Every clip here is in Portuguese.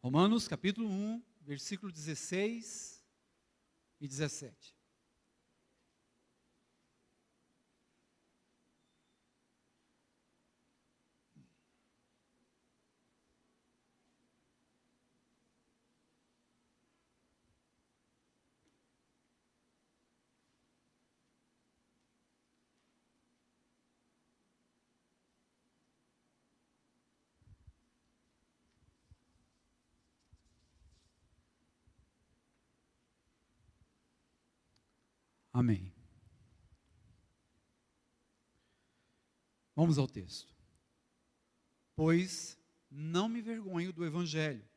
Romanos capítulo 1, versículo 16 e 17. Amém. Vamos ao texto. Pois não me vergonho do Evangelho,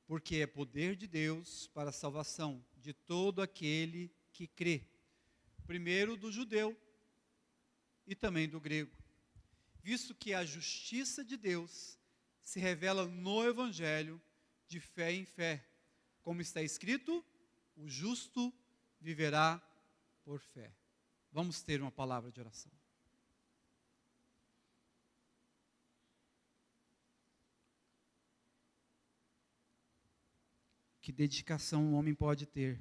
porque é poder de Deus para a salvação de todo aquele que crê, primeiro do judeu e também do grego, visto que a justiça de Deus se revela no Evangelho de fé em fé, como está escrito, o justo viverá por fé. Vamos ter uma palavra de oração. Que dedicação um homem pode ter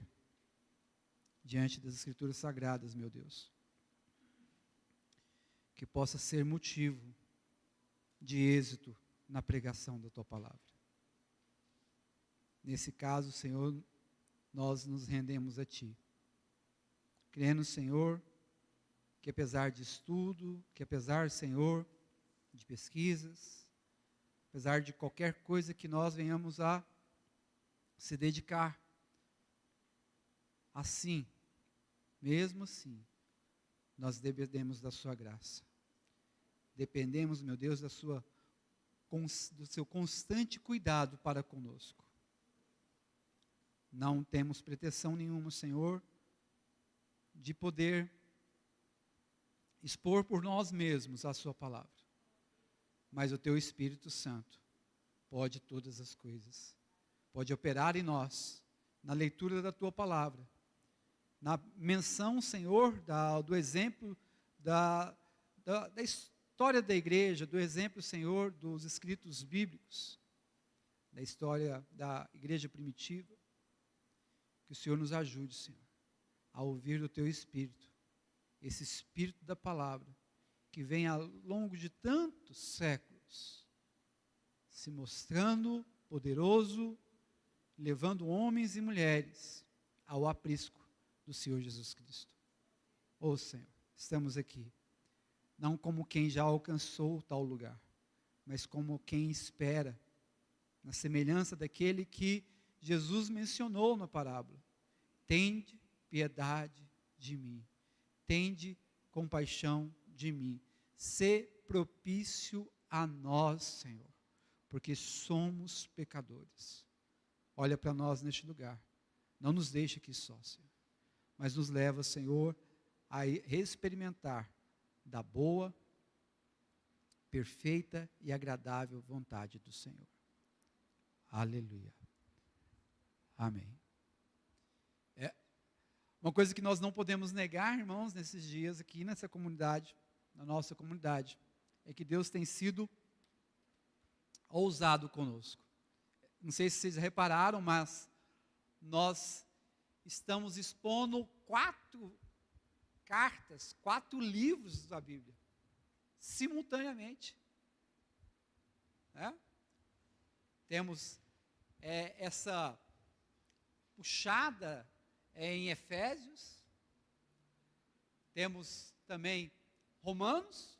diante das Escrituras Sagradas, meu Deus. Que possa ser motivo de êxito na pregação da Tua palavra. Nesse caso, Senhor, nós nos rendemos a Ti. Crendo, Senhor, que apesar de estudo, que apesar, Senhor, de pesquisas, apesar de qualquer coisa que nós venhamos a se dedicar, assim, mesmo assim, nós dependemos da sua graça. Dependemos, meu Deus, do seu constante cuidado para conosco. Não temos pretensão nenhuma, Senhor, de poder expor por nós mesmos a sua palavra. Mas o teu Espírito Santo pode todas as coisas. Pode operar em nós, na leitura da tua palavra, na menção, Senhor, do exemplo da história da igreja, do exemplo, Senhor, dos escritos bíblicos, da história da igreja primitiva. Que o Senhor nos ajude, Senhor, a ouvir do teu Espírito, esse Espírito da palavra, que vem ao longo de tantos séculos, se mostrando poderoso, levando homens e mulheres ao aprisco do Senhor Jesus Cristo. Ó Senhor, estamos aqui, não como quem já alcançou tal lugar, mas como quem espera, na semelhança daquele que Jesus mencionou na parábola. Tende piedade de mim, tende compaixão de mim, sê propício a nós, Senhor, porque somos pecadores. Olha para nós neste lugar, não nos deixe aqui só, Senhor, mas nos leva, Senhor, a experimentar da boa, perfeita e agradável vontade do Senhor. Aleluia. Amém. Uma coisa que nós não podemos negar, irmãos, nesses dias aqui nessa comunidade, na nossa comunidade, é que Deus tem sido ousado conosco. Não sei se vocês repararam, mas nós estamos expondo 4 cartas, 4 livros da Bíblia, simultaneamente. Temos essa puxada em Efésios, temos também Romanos,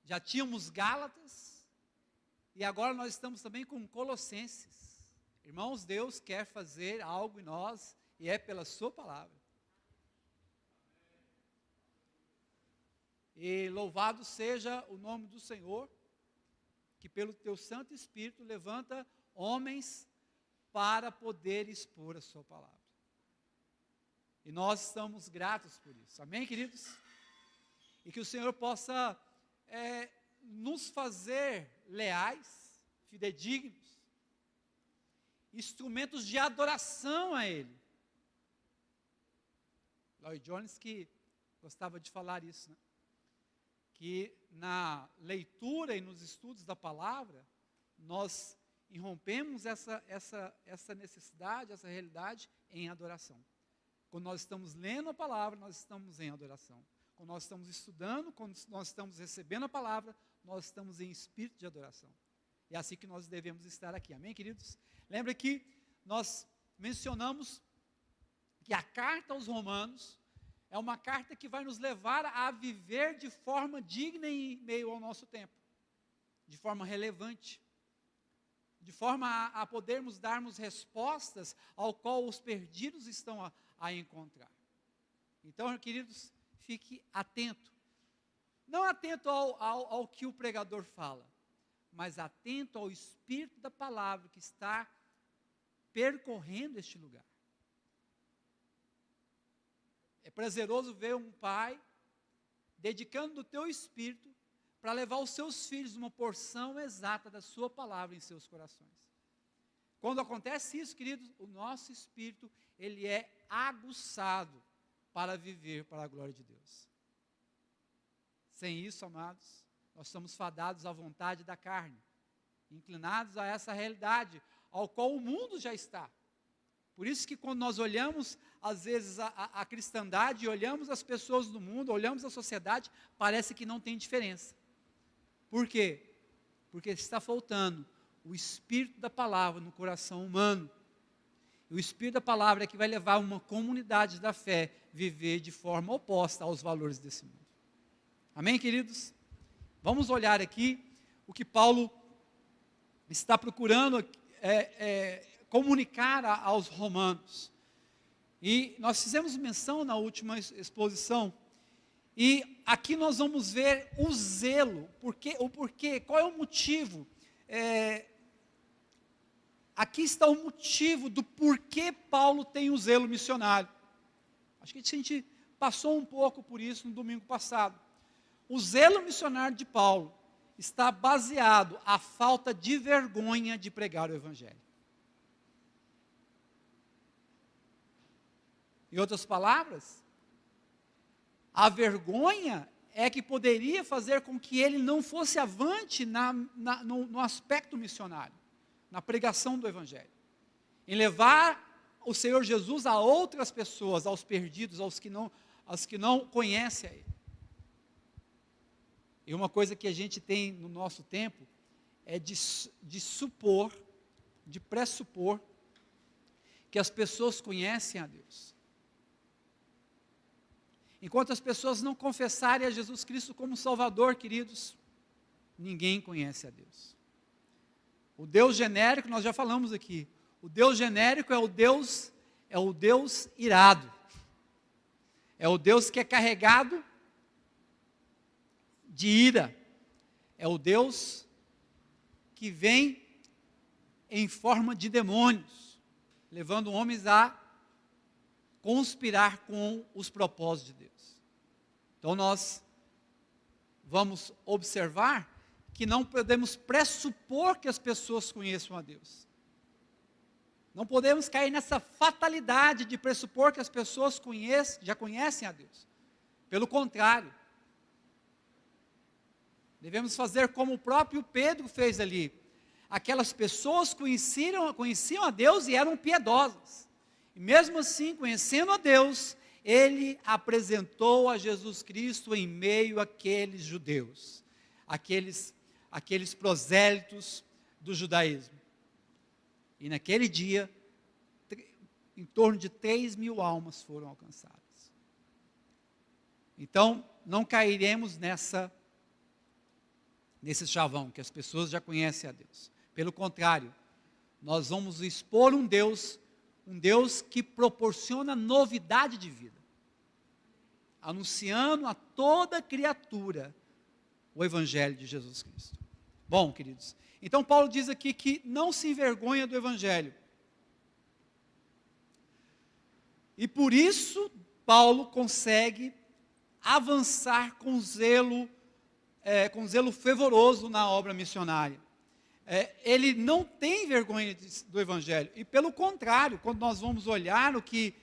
já tínhamos Gálatas, e agora nós estamos também com Colossenses. Irmãos, Deus quer fazer algo em nós, e é pela sua palavra. E louvado seja o nome do Senhor, que pelo teu Santo Espírito levanta homens para poder expor a sua palavra. E nós estamos gratos por isso. Amém, queridos? E que o Senhor possa nos fazer leais, fidedignos, instrumentos de adoração a Ele. Lloyd Jones que gostava de falar isso, né? Que na leitura e nos estudos da palavra, nós irrompemos essa necessidade, essa realidade em adoração. Quando nós estamos lendo a palavra, nós estamos em adoração. Quando nós estamos estudando, quando nós estamos recebendo a palavra, nós estamos em espírito de adoração. É assim que nós devemos estar aqui. Amém, queridos? Lembra que nós mencionamos que a carta aos Romanos é uma carta que vai nos levar a viver de forma digna em meio ao nosso tempo, de forma relevante, de forma a podermos darmos respostas ao qual os perdidos estão a encontrar. Então, queridos, fique atento. Não atento ao que o pregador fala, mas atento ao espírito da palavra que está percorrendo este lugar. É prazeroso ver um pai dedicando do teu espírito para levar os seus filhos uma porção exata da sua palavra em seus corações. Quando acontece isso, queridos, o nosso espírito, ele é aguçado para viver para a glória de Deus. Sem isso, amados, nós estamos fadados à vontade da carne, inclinados a essa realidade, ao qual o mundo já está. Por isso que quando nós olhamos, às vezes, a cristandade, olhamos as pessoas do mundo, olhamos a sociedade, parece que não tem diferença. Por quê? Porque está faltando o espírito da palavra no coração humano. E o espírito da palavra é que vai levar uma comunidade da fé a viver de forma oposta aos valores desse mundo. Amém, queridos? Vamos olhar aqui o que Paulo está procurando comunicar aos romanos. E nós fizemos menção na última exposição, e aqui nós vamos ver o zelo, o porquê, qual é o motivo. Aqui está o motivo do porquê Paulo tem o zelo missionário. Acho que a gente passou um pouco por isso no domingo passado. O zelo missionário de Paulo está baseado à falta de vergonha de pregar o Evangelho. Em outras palavras, a vergonha é que poderia fazer com que ele não fosse avante no aspecto missionário, na pregação do Evangelho, em levar o Senhor Jesus a outras pessoas, aos perdidos, aos que não conhecem a Ele. E uma coisa que a gente tem no nosso tempo é de pressupor que as pessoas conhecem a Deus. Enquanto as pessoas não confessarem a Jesus Cristo como Salvador, queridos, ninguém conhece a Deus. O Deus genérico, nós já falamos aqui, o Deus genérico é o Deus irado. É o Deus que é carregado de ira. É o Deus que vem em forma de demônios, levando homens a conspirar com os propósitos de Deus. Então nós vamos observar que não podemos pressupor que as pessoas conheçam a Deus. Não podemos cair nessa fatalidade de pressupor que as pessoas já conhecem a Deus. Pelo contrário, devemos fazer como o próprio Pedro fez ali. Aquelas pessoas conheciam a Deus e eram piedosas. E mesmo assim, conhecendo a Deus, ele apresentou a Jesus Cristo em meio àqueles judeus, aqueles prosélitos do judaísmo. E naquele dia, em torno de 3.000 almas foram alcançadas. Então, não cairemos nesse chavão, que as pessoas já conhecem a Deus. Pelo contrário, nós vamos expor um Deus que proporciona novidade de vida, anunciando a toda criatura o Evangelho de Jesus Cristo. Bom, queridos, então Paulo diz aqui que não se envergonha do Evangelho. E por isso Paulo consegue avançar com zelo fervoroso na obra missionária. Ele não tem vergonha do Evangelho, e pelo contrário, quando nós vamos olhar o que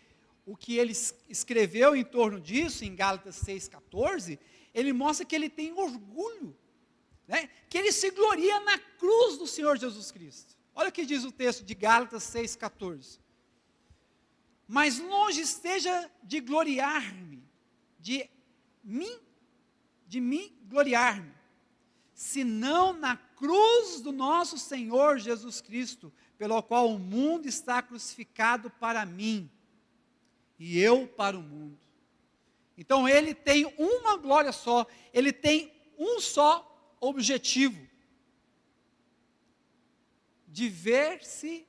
ele escreveu em torno disso, em Gálatas 6,14, ele mostra que ele tem orgulho, né? Que ele se gloria na cruz do Senhor Jesus Cristo. Olha o que diz o texto de Gálatas 6,14. Mas longe esteja de gloriar-me, de mim gloriar-me, senão na cruz do nosso Senhor Jesus Cristo, pelo qual o mundo está crucificado para mim, e eu para o mundo. Então ele tem uma glória só, ele tem um só objetivo, de ver-se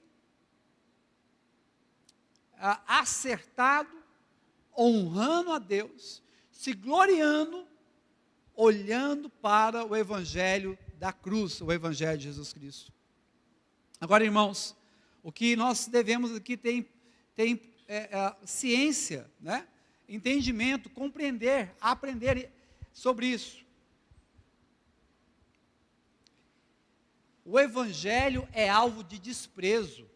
acertado, honrando a Deus, se gloriando, olhando para o Evangelho da cruz, o Evangelho de Jesus Cristo. Agora, irmãos, o que nós devemos aqui tem ciência, né? Entendimento, compreender, aprender sobre isso. O Evangelho é alvo de desprezo.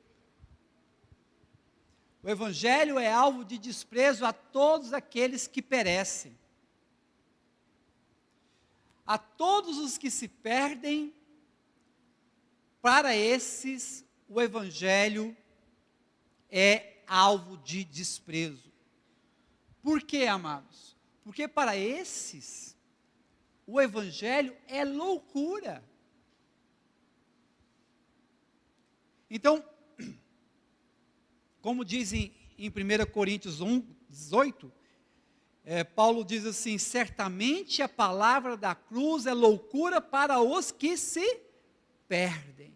O Evangelho é alvo de desprezo a todos aqueles que perecem. A todos os que se perdem, para esses o Evangelho é alvo de desprezo. Por quê, amados? Porque para esses o Evangelho é loucura. Então, como dizem em 1 Coríntios 1:18, Paulo diz assim: certamente a palavra da cruz é loucura para os que se perdem.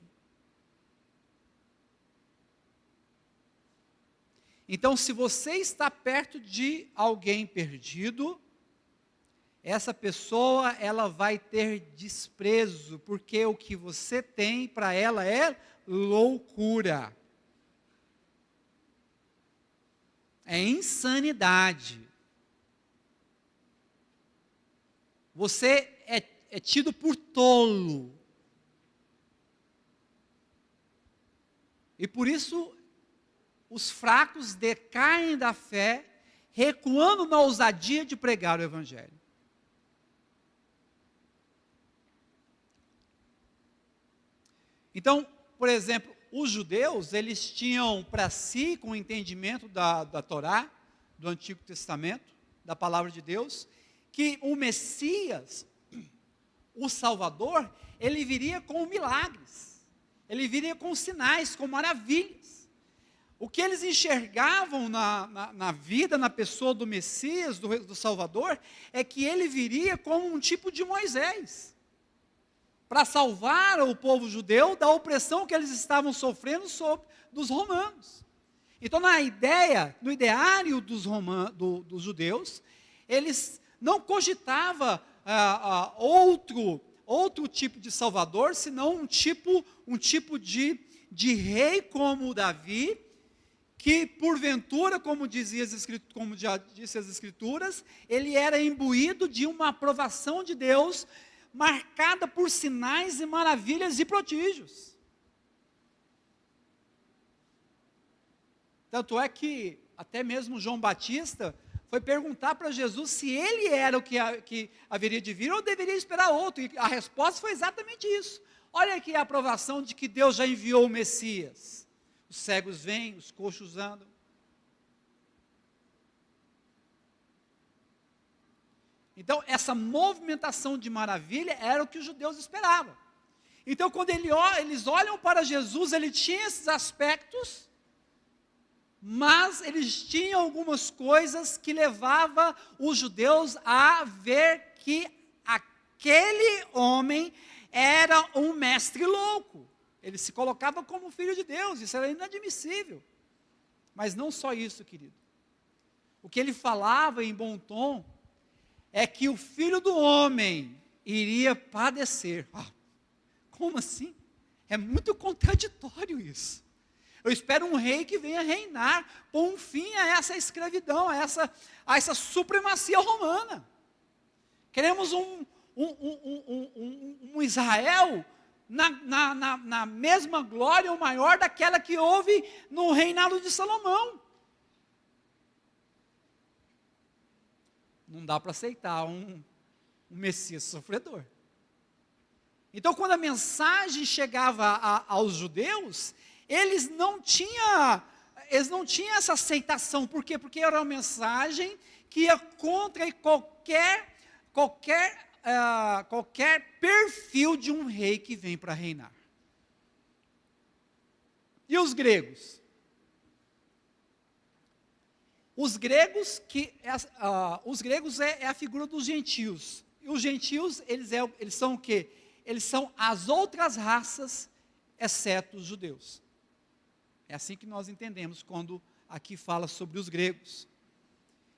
Então, se você está perto de alguém perdido, essa pessoa, ela vai ter desprezo, porque o que você tem para ela é loucura. É insanidade. Você é tido por tolo. E por isso, os fracos decaem da fé, recuando na ousadia de pregar o Evangelho. Então, por exemplo, os judeus, eles tinham para si, com o entendimento da Torá, do Antigo Testamento, da Palavra de Deus, que o Messias, o Salvador, ele viria com milagres, ele viria com sinais, com maravilhas. O que eles enxergavam na vida, na pessoa do Messias, do Salvador, é que ele viria como um tipo de Moisés, para salvar o povo judeu da opressão que eles estavam sofrendo dos romanos. Então, no ideário dos judeus, eles não cogitavam outro tipo de salvador, senão um tipo de rei como Davi, que porventura, como já disse as Escrituras, ele era imbuído de uma aprovação de Deus, marcada por sinais e maravilhas e prodígios. Tanto é que até mesmo João Batista foi perguntar para Jesus se ele era o que haveria de vir ou deveria esperar outro, e a resposta foi exatamente isso. Olha aqui a aprovação de que Deus já enviou o Messias. Os cegos vêm, os coxos andam. Então, essa movimentação de maravilha era o que os judeus esperavam. Então, quando eles olham para Jesus, ele tinha esses aspectos, mas eles tinham algumas coisas que levavam os judeus a ver que aquele homem era um mestre louco. Ele se colocava como filho de Deus, isso era inadmissível. Mas não só isso, querido. O que ele falava em bom tom é que o Filho do Homem iria padecer. Como assim? É muito contraditório isso. Eu espero um rei que venha reinar, pôr um fim a essa escravidão, a essa supremacia romana. Queremos um Israel na mesma glória ou maior daquela que houve no reinado de Salomão. Não dá para aceitar um Messias sofredor. Então, quando a mensagem chegava aos judeus, eles não tinham essa aceitação. Por quê? Porque era uma mensagem que ia contra qualquer perfil de um rei que vem para reinar. E os gregos? Os gregos é a figura dos gentios. E os gentios, eles são o quê? Eles são as outras raças, exceto os judeus. É assim que nós entendemos quando aqui fala sobre os gregos.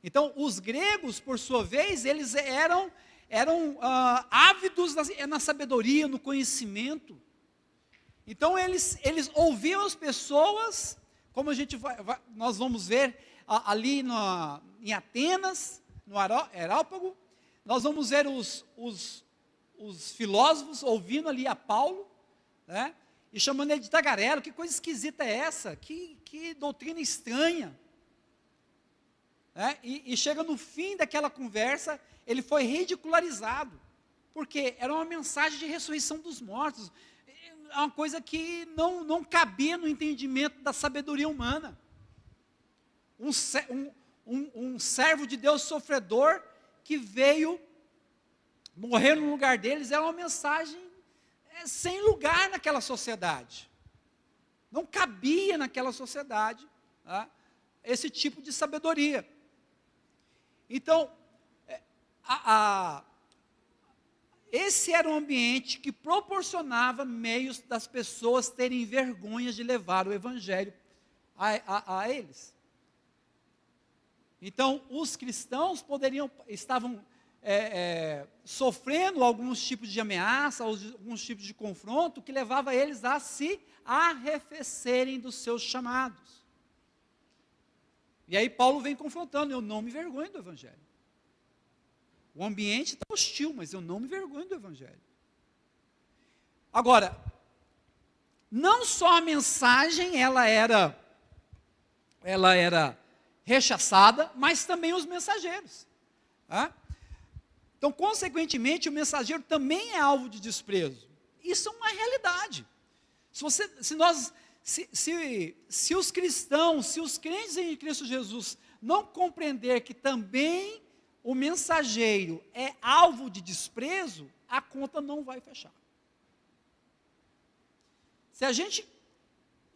Então, os gregos, por sua vez, eles eram ávidos na sabedoria, no conhecimento. Então, eles ouviam as pessoas, como nós vamos ver ali em Atenas, no Areópago, nós vamos ver os filósofos ouvindo ali a Paulo, né, e chamando ele de tagarelo. Que coisa esquisita é essa? Que doutrina estranha. E chega no fim daquela conversa, ele foi ridicularizado, porque era uma mensagem de ressurreição dos mortos, uma coisa que não cabia no entendimento da sabedoria humana. Um servo de Deus sofredor que veio morrer no lugar deles, era uma mensagem sem lugar naquela sociedade. Não cabia naquela sociedade, tá, esse tipo de sabedoria. Então, esse era um ambiente que proporcionava meios das pessoas terem vergonha de levar o evangelho a eles. Então, os cristãos estavam sofrendo alguns tipos de ameaça, alguns tipos de confronto, que levava eles a se arrefecerem dos seus chamados. E aí Paulo vem confrontando: eu não me vergonho do evangelho. O ambiente está hostil, mas eu não me vergonho do evangelho. Agora, não só a mensagem ela era rechaçada, mas também os mensageiros. Tá? Então, consequentemente, o mensageiro também é alvo de desprezo. Isso é uma realidade. Se os cristãos, se os crentes em Cristo Jesus não compreender que também o mensageiro é alvo de desprezo, a conta não vai fechar. Se a gente,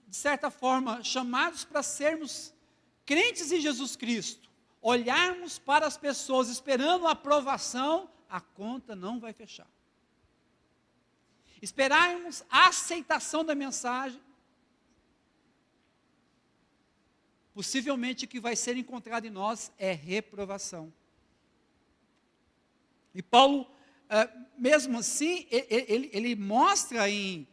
de certa forma, chamados para sermos crentes em Jesus Cristo, olharmos para as pessoas esperando a aprovação, a conta não vai fechar. Esperarmos a aceitação da mensagem, possivelmente o que vai ser encontrado em nós é reprovação. E Paulo, mesmo assim, ele mostra em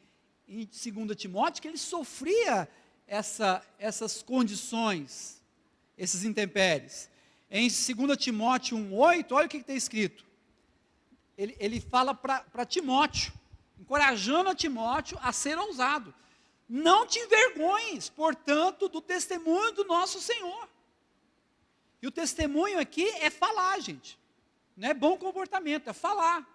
2 Timóteo que ele sofria essas condições, esses intempéries. Em 2 Timóteo 1,8, olha o que está escrito. Ele fala para Timóteo, encorajando a Timóteo a ser ousado. Não te envergonhes, portanto, do testemunho do nosso Senhor. E o testemunho aqui é falar, gente. Não é bom comportamento, é falar.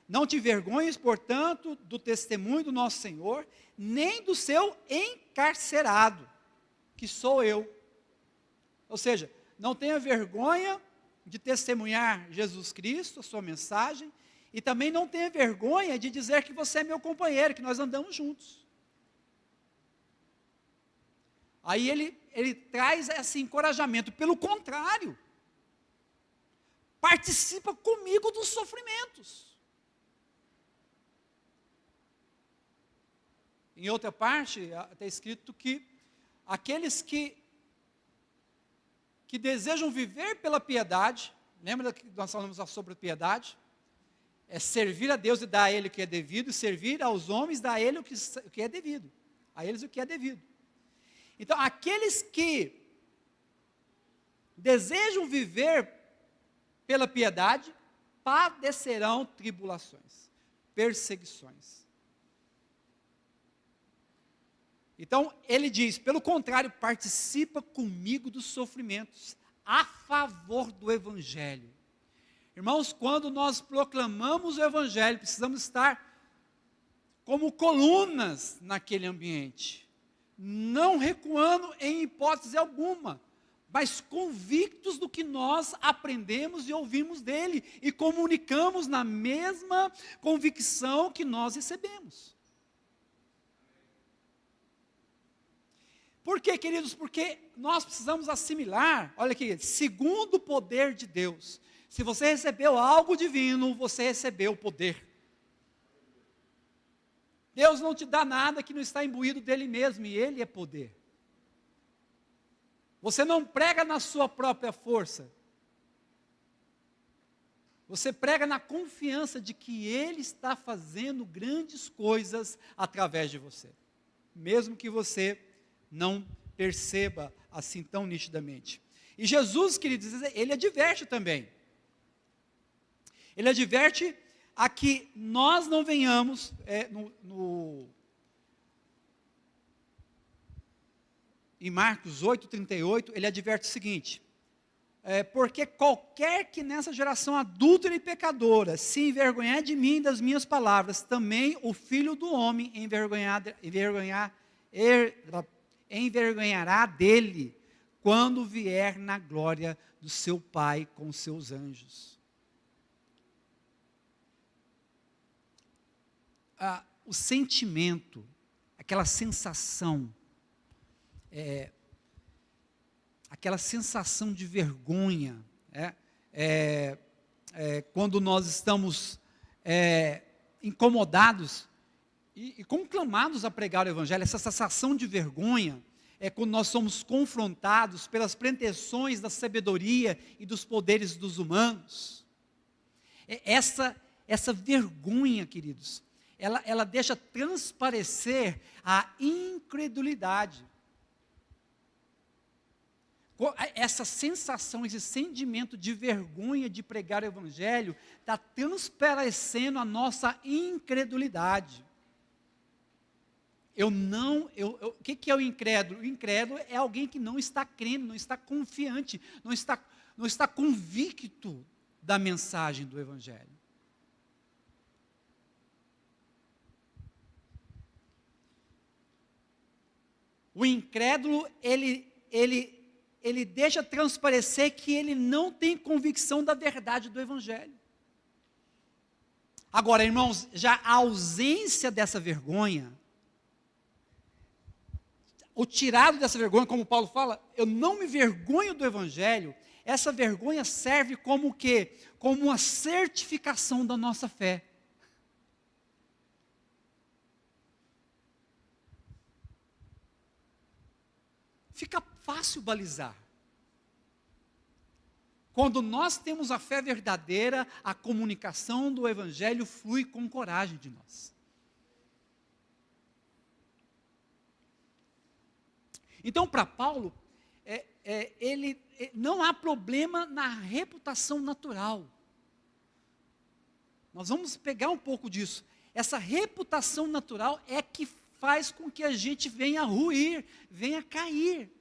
Não te envergonhes, portanto, do testemunho do nosso Senhor, nem do seu encarcerado, que sou eu. Ou seja, não tenha vergonha de testemunhar Jesus Cristo, a sua mensagem, e também não tenha vergonha de dizer que você é meu companheiro, que nós andamos juntos. Aí ele traz esse encorajamento. Pelo contrário, participa comigo dos sofrimentos. Em outra parte, está escrito que aqueles que desejam viver pela piedade, lembra que nós falamos sobre piedade? É servir a Deus e dar a Ele o que é devido, e servir aos homens, dar a Ele o que é devido. A eles o que é devido. Então, aqueles que desejam viver pela piedade, padecerão tribulações, perseguições. Então, ele diz, pelo contrário, participa comigo dos sofrimentos, a favor do Evangelho. Irmãos, quando nós proclamamos o Evangelho, precisamos estar como colunas naquele ambiente, não recuando em hipótese alguma, mas convictos do que nós aprendemos e ouvimos dele, e comunicamos na mesma convicção que nós recebemos. Por quê, queridos? Porque nós precisamos assimilar, olha aqui, segundo o poder de Deus. Se você recebeu algo divino, você recebeu o poder. Deus não te dá nada que não está imbuído dele mesmo, e ele é poder. Você não prega na sua própria força. Você prega na confiança de que ele está fazendo grandes coisas através de você, mesmo que você não perceba assim tão nitidamente. E Jesus, queridos, ele adverte também. Ele adverte a que nós não venhamos, em Marcos 8,38, ele adverte o seguinte, porque qualquer que nessa geração adúltera e pecadora se envergonhar de mim e das minhas palavras, também o Filho do Homem envergonhará dele, quando vier na glória do seu Pai com os seus anjos. O sentimento, aquela sensação de vergonha, quando nós estamos incomodados e conclamados a pregar o Evangelho, essa sensação de vergonha é quando nós somos confrontados pelas pretensões da sabedoria e dos poderes dos humanos. Essa vergonha, queridos, ela deixa transparecer a incredulidade. Essa sensação, esse sentimento de vergonha de pregar o Evangelho, está transparecendo a nossa incredulidade. O que é o incrédulo? O incrédulo é alguém que não está crendo, não está confiante, não está convicto da mensagem do Evangelho. O incrédulo, ele deixa transparecer que ele não tem convicção da verdade do Evangelho. Agora, irmãos, já a ausência dessa vergonha, o tirado dessa vergonha, como Paulo fala, eu não me vergonho do Evangelho, essa vergonha serve como o quê? Como uma certificação da nossa fé. Fica fácil balizar. Quando nós temos a fé verdadeira, a comunicação do Evangelho flui com coragem de nós. Então, para Paulo, não há problema na reputação natural. Nós vamos pegar um pouco disso. Essa reputação natural é que faz com que a gente venha a ruir, venha a cair.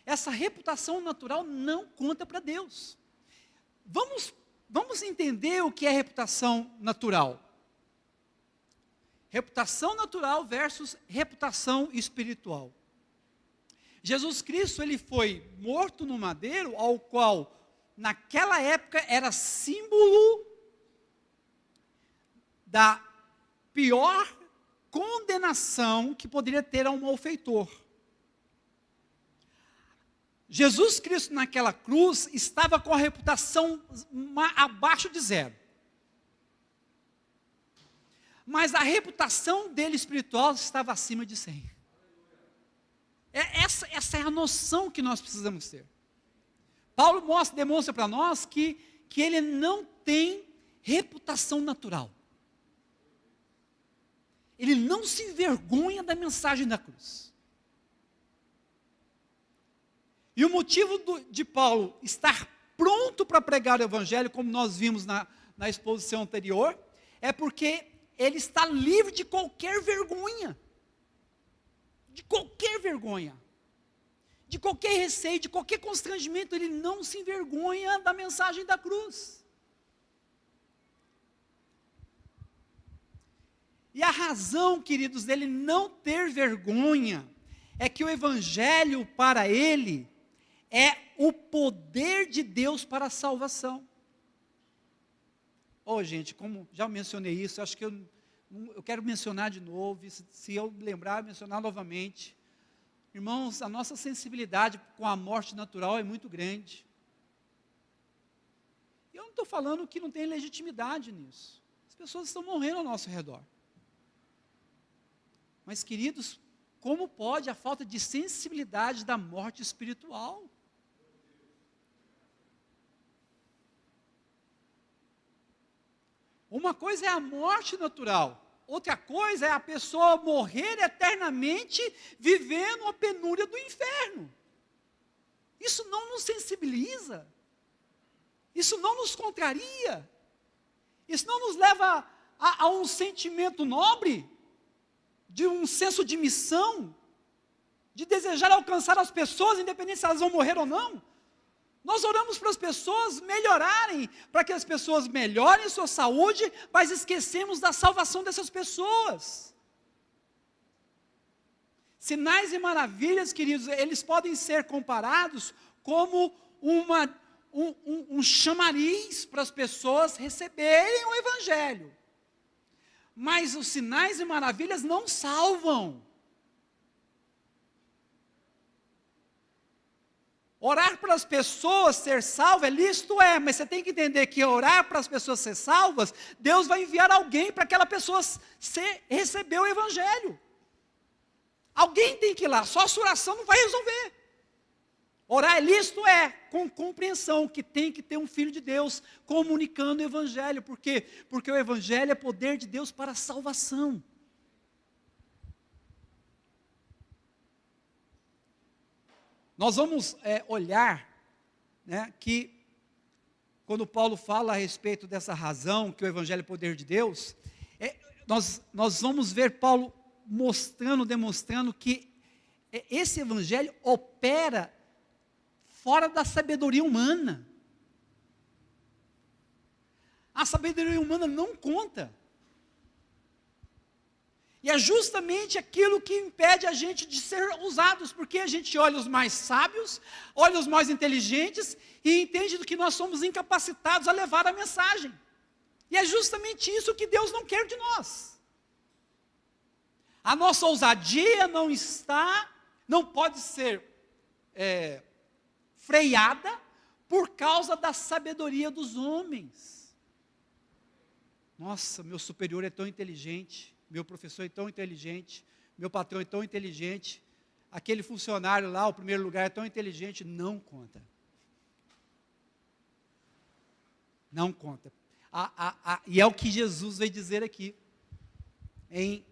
Essa reputação natural não conta para Deus. Vamos entender o que é reputação natural. Reputação natural versus reputação espiritual. Jesus Cristo, ele foi morto no madeiro, ao qual, naquela época, era símbolo da pior condenação que poderia ter a um malfeitor. Jesus Cristo naquela cruz estava com a reputação abaixo de zero. Mas a reputação dele espiritual estava acima de 100. Essa é a noção que nós precisamos ter. Paulo demonstra para nós que ele não tem reputação natural. Ele não se envergonha da mensagem da cruz. E o motivo de Paulo estar pronto para pregar o Evangelho, como nós vimos na exposição anterior, é porque ele está livre de qualquer vergonha. De qualquer vergonha. de qualquer receio, de qualquer constrangimento, ele não se envergonha da mensagem da cruz. E a razão, queridos, dele não ter vergonha, é que o evangelho para ele é o poder de Deus para a salvação. Gente, como já mencionei isso, acho que eu quero mencionar de novo, se eu lembrar, mencionar novamente. Irmãos, a nossa sensibilidade com a morte natural é muito grande. Eu não estou falando que não tem legitimidade nisso. As pessoas estão morrendo ao nosso redor. Mas, queridos, como pode a falta de sensibilidade da morte espiritual? Uma coisa é a morte natural, outra coisa é a pessoa morrer eternamente vivendo a penúria do inferno. Isso não nos sensibiliza, isso não nos contraria, isso não nos leva a um sentimento nobre, de um senso de missão, de desejar alcançar as pessoas, independente se elas vão morrer ou não. Nós oramos para as pessoas melhorarem, para que as pessoas melhorem sua saúde, mas esquecemos da salvação dessas pessoas. Sinais e maravilhas, queridos, eles podem ser comparados como um chamariz para as pessoas receberem o evangelho. Mas os sinais e maravilhas não salvam. Orar para as pessoas ser salvas, lícito mas você tem que entender que orar para as pessoas ser salvas, Deus vai enviar alguém para aquela pessoa receber o evangelho. Alguém tem que ir lá, só a sua oração não vai resolver. Orar é lícito, com compreensão que tem que ter um filho de Deus comunicando o evangelho. Por quê? Porque o evangelho é poder de Deus para a salvação. Nós vamos olhar, que quando Paulo fala a respeito dessa razão, que o evangelho é poder de Deus, nós vamos ver Paulo demonstrando que esse evangelho opera fora da sabedoria humana. A sabedoria humana não conta. E é justamente aquilo que impede a gente de ser usados, porque a gente olha os mais sábios, olha os mais inteligentes, e entende que nós somos incapacitados a levar a mensagem. E é justamente isso que Deus não quer de nós. A nossa ousadia não pode ser freada por causa da sabedoria dos homens. Nossa, meu superior é tão inteligente, meu professor é tão inteligente, meu patrão é tão inteligente, aquele funcionário lá, o primeiro lugar é tão inteligente, não conta. Não conta. E é o que Jesus veio dizer aqui, em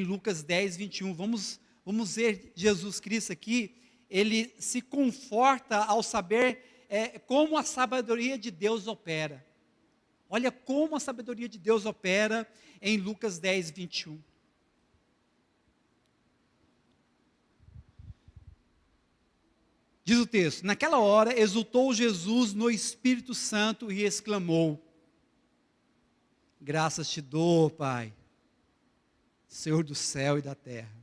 Lucas 10, 21. Vamos ver Jesus Cristo aqui, ele se conforta ao saber como a sabedoria de Deus opera. Olha como a sabedoria de Deus opera em Lucas 10, 21. Diz o texto: naquela hora exultou Jesus no Espírito Santo e exclamou: graças te dou, Pai, Senhor do céu e da terra,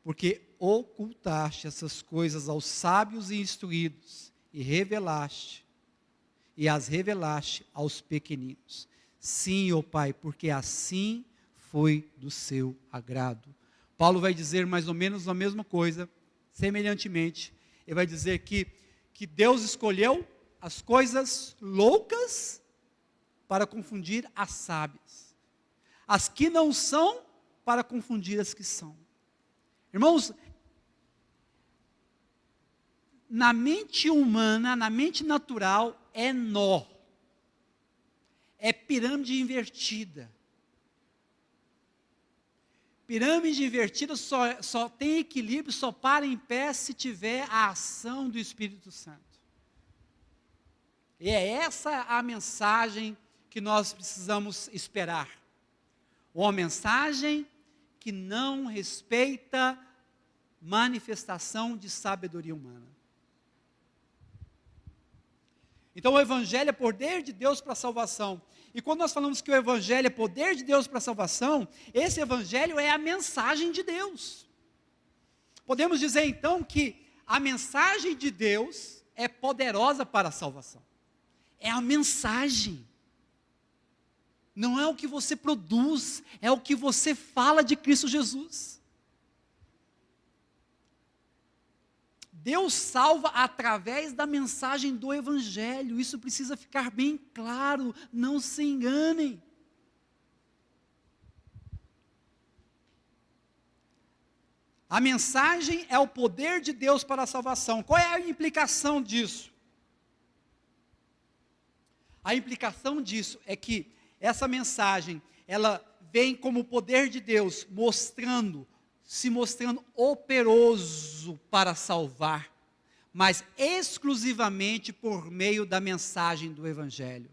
porque ocultaste essas coisas aos sábios e instruídos, e as revelaste aos pequeninos. Sim, ó Pai, porque assim foi do seu agrado. Paulo vai dizer mais ou menos a mesma coisa, semelhantemente. Ele vai dizer que Deus escolheu as coisas loucas para confundir as sábias, as que não são para confundir as que são. Irmãos, na mente humana, na mente natural, é nó, é pirâmide invertida. Pirâmide invertida só tem equilíbrio, só para em pé se tiver a ação do Espírito Santo. E é essa a mensagem que nós precisamos esperar. Uma mensagem que não respeita manifestação de sabedoria humana. Então o Evangelho é poder de Deus para a salvação. E quando nós falamos que o Evangelho é poder de Deus para a salvação, esse Evangelho é a mensagem de Deus. Podemos dizer então que a mensagem de Deus é poderosa para a salvação. É a mensagem. Não é o que você produz, é o que você fala de Cristo Jesus. Deus salva através da mensagem do Evangelho. Isso precisa ficar bem claro, não se enganem. A mensagem é o poder de Deus para a salvação. Qual é a implicação disso? A implicação disso é que essa mensagem, ela vem como poder de Deus, se mostrando operoso para salvar, mas exclusivamente por meio da mensagem do Evangelho.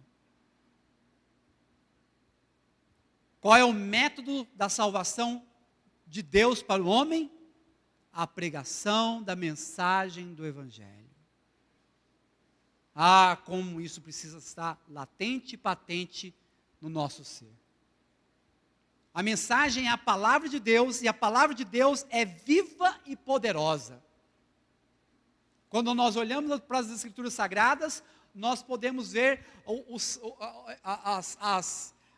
Qual é o método da salvação de Deus para o homem? A pregação da mensagem do Evangelho. Ah, como isso precisa estar latente e patente no nosso ser. A mensagem é a palavra de Deus, e a palavra de Deus é viva e poderosa. Quando nós olhamos para as Escrituras Sagradas, nós podemos ver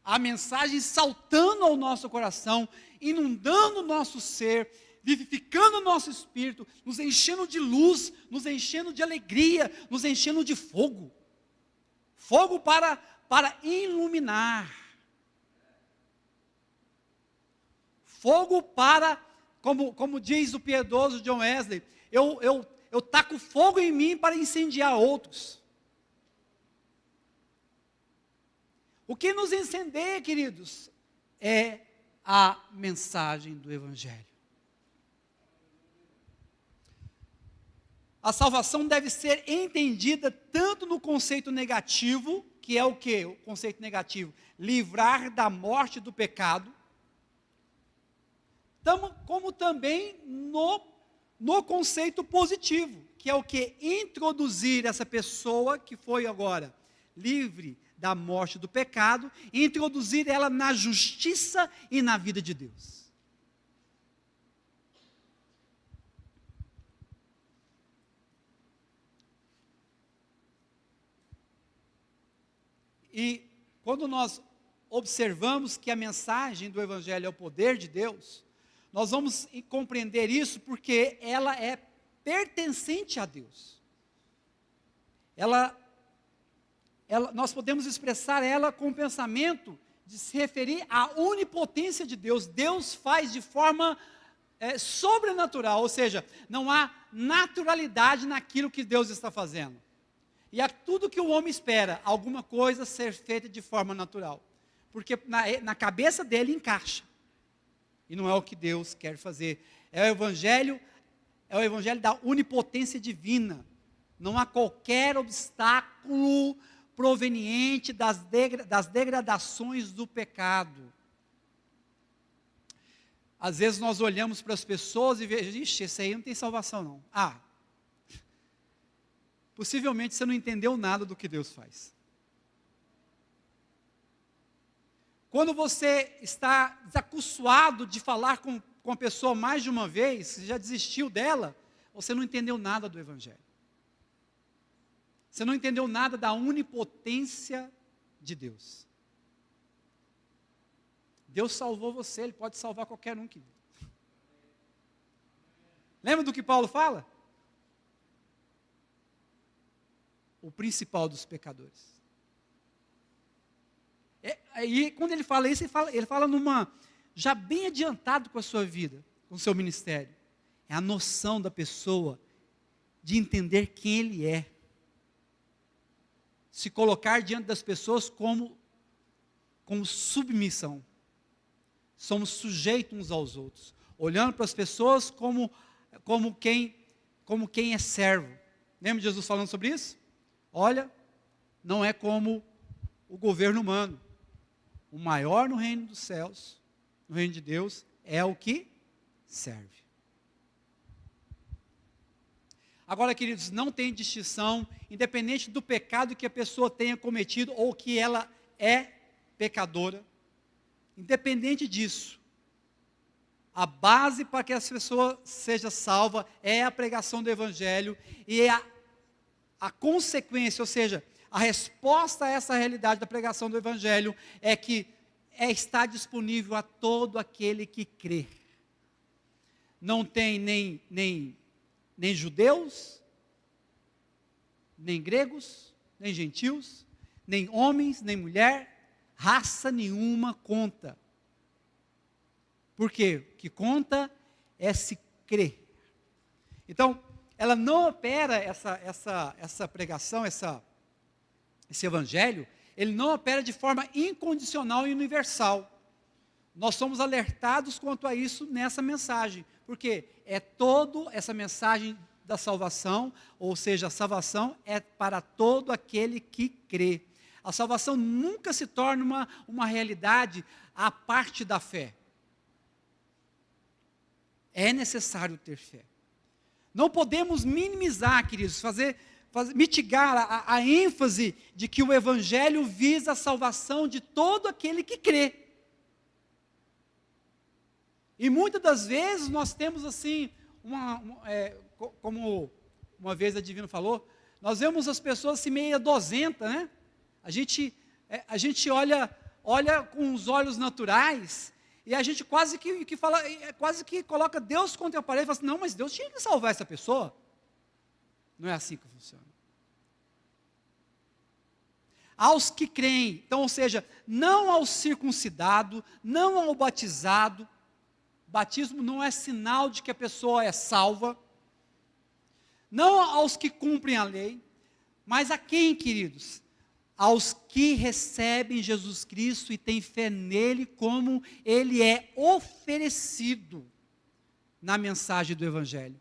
a mensagem saltando ao nosso coração, inundando o nosso ser, vivificando o nosso espírito, nos enchendo de luz, nos enchendo de alegria, nos enchendo de fogo. Fogo para iluminar. Fogo para, como diz o piedoso John Wesley, eu taco fogo em mim para incendiar outros. O que nos incendeia, queridos, é a mensagem do Evangelho. A salvação deve ser entendida tanto no conceito negativo, que é o quê? O conceito negativo, livrar da morte do pecado, como também no conceito positivo, que é o quê? Introduzir essa pessoa que foi agora livre da morte do pecado, introduzir ela na justiça e na vida de Deus. E quando nós observamos que a mensagem do Evangelho é o poder de Deus, nós vamos compreender isso porque ela é pertencente a Deus. Nós podemos expressar ela com o pensamento de se referir à onipotência de Deus. Deus faz de forma sobrenatural, ou seja, não há naturalidade naquilo que Deus está fazendo. E a tudo que o homem espera, alguma coisa ser feita de forma natural. Porque na cabeça dele encaixa. E não é o que Deus quer fazer. É o Evangelho da onipotência divina. Não há qualquer obstáculo proveniente das degradações do pecado. Às vezes nós olhamos para as pessoas e vemos, ixi, esse aí não tem salvação não. Possivelmente você não entendeu nada do que Deus faz. Quando você está desacostumado de falar com a pessoa mais de uma vez, você já desistiu dela, você não entendeu nada do Evangelho. Você não entendeu nada da onipotência de Deus. Deus salvou você, Ele pode salvar qualquer um. Lembra do que Paulo fala? O principal dos pecadores. E quando ele fala isso, ele fala já bem adiantado com a sua vida, com o seu ministério. É a noção da pessoa de entender quem ele é. Se colocar diante das pessoas como submissão. Somos sujeitos uns aos outros. Olhando para as pessoas como quem é servo. Lembra de Jesus falando sobre isso? Olha, não é como o governo humano. O maior no reino dos céus, no reino de Deus, é o que serve. Agora, queridos, não tem distinção, independente do pecado que a pessoa tenha cometido ou que ela é pecadora, independente disso, a base para que essa pessoa seja salva é a pregação do Evangelho e a consequência, ou seja, a resposta a essa realidade da pregação do Evangelho é que está disponível a todo aquele que crê. Não tem nem judeus, nem gregos, nem gentios, nem homens, nem mulher, raça nenhuma conta. Por quê? O que conta é se crer. Então, ela não opera essa pregação, esse evangelho, ele não opera de forma incondicional e universal. Nós somos alertados quanto a isso nessa mensagem, porque essa mensagem da salvação, ou seja, a salvação é para todo aquele que crê. A salvação nunca se torna uma realidade à parte da fé. É necessário ter fé. Não podemos minimizar, queridos, mitigar a ênfase de que o Evangelho visa a salvação de todo aquele que crê. E muitas das vezes nós temos assim, como uma vez a Divino falou, nós vemos as pessoas assim meio dozenta, né? A gente olha com os olhos naturais e a gente quase que coloca Deus contra a parede e fala assim, não, mas Deus tinha que salvar essa pessoa. Não é assim que funciona. Aos que creem, então, ou seja, não ao circuncidado, não ao batizado. Batismo não é sinal de que a pessoa é salva. Não aos que cumprem a lei, mas a quem, queridos? Aos que recebem Jesus Cristo e têm fé nele, como ele é oferecido na mensagem do Evangelho.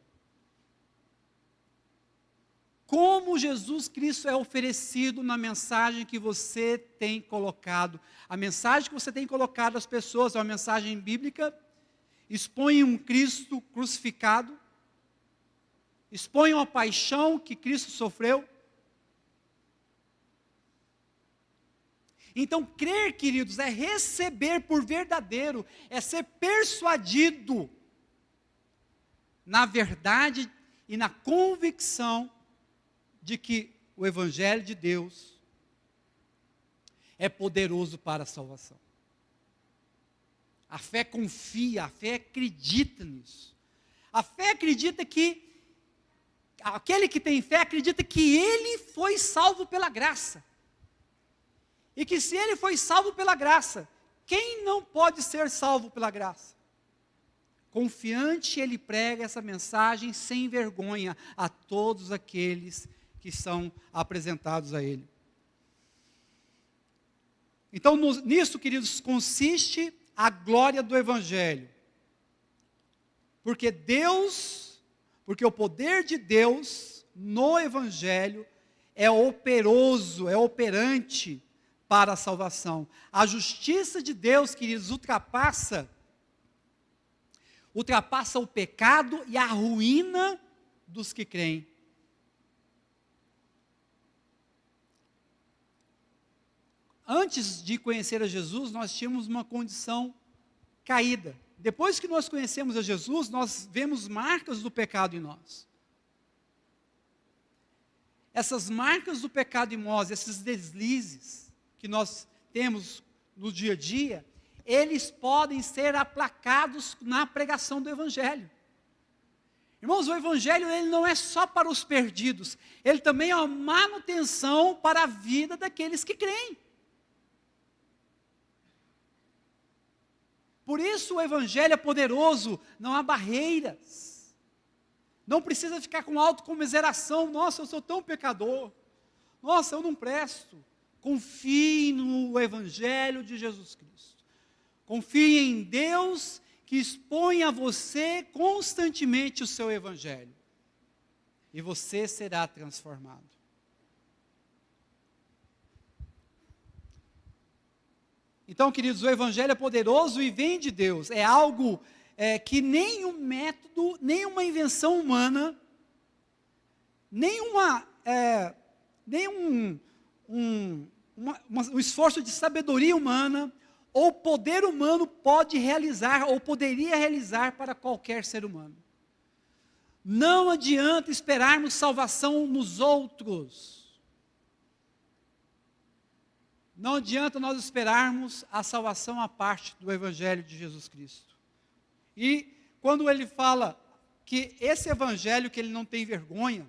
Como Jesus Cristo é oferecido na mensagem que você tem colocado. A mensagem que você tem colocado às pessoas é uma mensagem bíblica, expõe um Cristo crucificado, expõe a paixão que Cristo sofreu. Então, crer, queridos, é receber por verdadeiro, é ser persuadido na verdade e na convicção de que o Evangelho de Deus é poderoso para a salvação. A fé confia, a fé acredita nisso. A fé acredita aquele que tem fé acredita que ele foi salvo pela graça. E que se ele foi salvo pela graça, quem não pode ser salvo pela graça? Confiante, ele prega essa mensagem sem vergonha a todos aqueles que são apresentados a ele. Então, nisso, queridos, consiste a glória do Evangelho. Porque o poder de Deus no Evangelho é operoso, é operante para a salvação. A justiça de Deus, queridos, ultrapassa o pecado e a ruína dos que creem. Antes de conhecer a Jesus, nós tínhamos uma condição caída. Depois que nós conhecemos a Jesus, nós vemos marcas do pecado em nós. Essas marcas do pecado em nós, esses deslizes que nós temos no dia a dia, eles podem ser aplacados na pregação do Evangelho. Irmãos, o Evangelho ele não é só para os perdidos, ele também é uma manutenção para a vida daqueles que creem. Por isso o Evangelho é poderoso, não há barreiras. Não precisa ficar com autocomiseração, nossa, eu sou tão pecador, nossa, eu não presto. Confie no Evangelho de Jesus Cristo. Confie em Deus que expõe a você constantemente o seu Evangelho. E você será transformado. Então, queridos, o Evangelho é poderoso e vem de Deus. É algo que nenhum método, nenhuma invenção humana um esforço de sabedoria humana ou poder humano pode realizar ou poderia realizar para qualquer ser humano. Não adianta esperarmos salvação nos outros. Não adianta nós esperarmos a salvação à parte do Evangelho de Jesus Cristo. E quando ele fala que esse Evangelho, que ele não tem vergonha,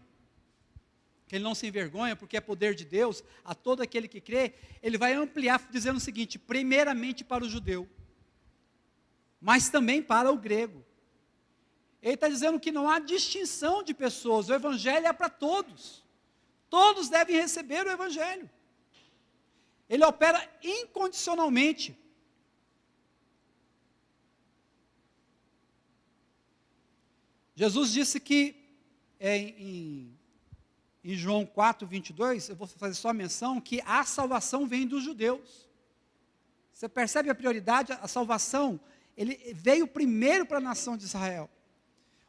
que ele não se envergonha, porque é poder de Deus, a todo aquele que crê, ele vai ampliar dizendo o seguinte: primeiramente para o judeu, mas também para o grego. Ele está dizendo que não há distinção de pessoas, o Evangelho é para todos. Todos devem receber o Evangelho. Ele opera incondicionalmente. Jesus disse que, em João 4, 22, eu vou fazer só a menção, que a salvação vem dos judeus. Você percebe a prioridade? A salvação, ele veio primeiro para a nação de Israel.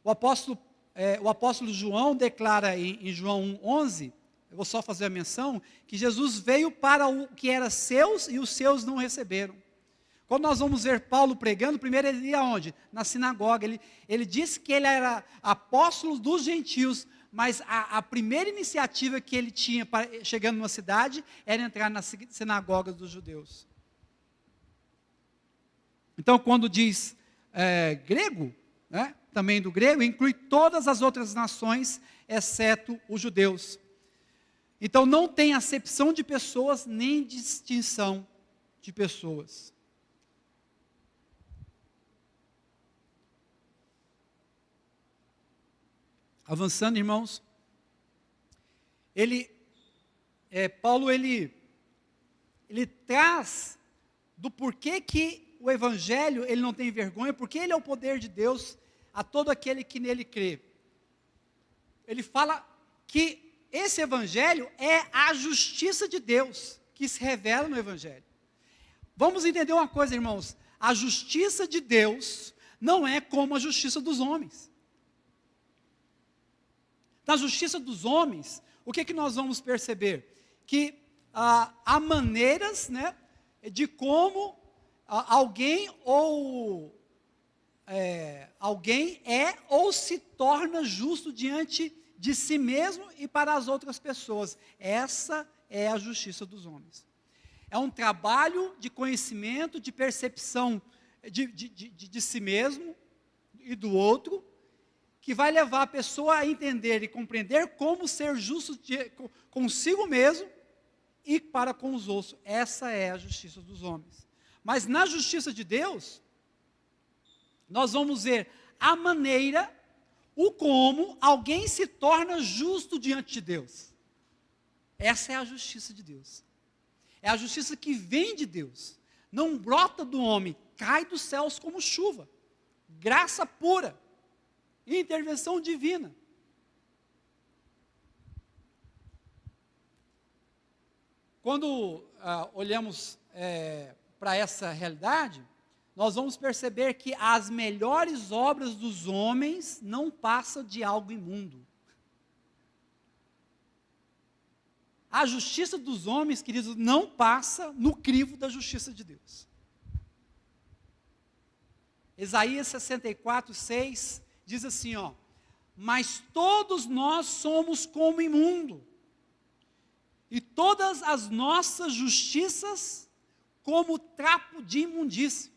O apóstolo João declara em João 1:11, eu vou só fazer a menção, que Jesus veio para o que era seus e os seus não receberam. Quando nós vamos ver Paulo pregando, primeiro ele ia aonde? Na sinagoga. Ele disse que ele era apóstolo dos gentios, mas a primeira iniciativa que ele tinha chegando numa cidade era entrar nas sinagogas dos judeus. Então, quando diz grego, né, também do grego, inclui todas as outras nações, exceto os judeus. Então, não tem acepção de pessoas, nem distinção de pessoas. Avançando, irmãos, Paulo, ele traz do porquê que o Evangelho, ele não tem vergonha, porque ele é o poder de Deus a todo aquele que nele crê. Ele fala que esse Evangelho é a justiça de Deus, que se revela no Evangelho. Vamos entender uma coisa, irmãos, a justiça de Deus não é como a justiça dos homens. Na justiça dos homens, o que nós vamos perceber? Que há maneiras, né, de como alguém é ou se torna justo diante de si mesmo e para as outras pessoas. Essa é a justiça dos homens. É um trabalho de conhecimento, de percepção de si mesmo e do outro, que vai levar a pessoa a entender e compreender como ser justo consigo mesmo e para com os outros. Essa é a justiça dos homens. Mas na justiça de Deus, nós vamos ver a maneira, o como alguém se torna justo diante de Deus. Essa é a justiça de Deus. É a justiça que vem de Deus. Não brota do homem, cai dos céus como chuva. Graça pura. Intervenção divina. Quando olhamos para essa realidade, nós vamos perceber que as melhores obras dos homens não passam de algo imundo. A justiça dos homens, queridos, não passa no crivo da justiça de Deus. Isaías 64, 6 diz assim, mas todos nós somos como imundo, e todas as nossas justiças como trapo de imundícia.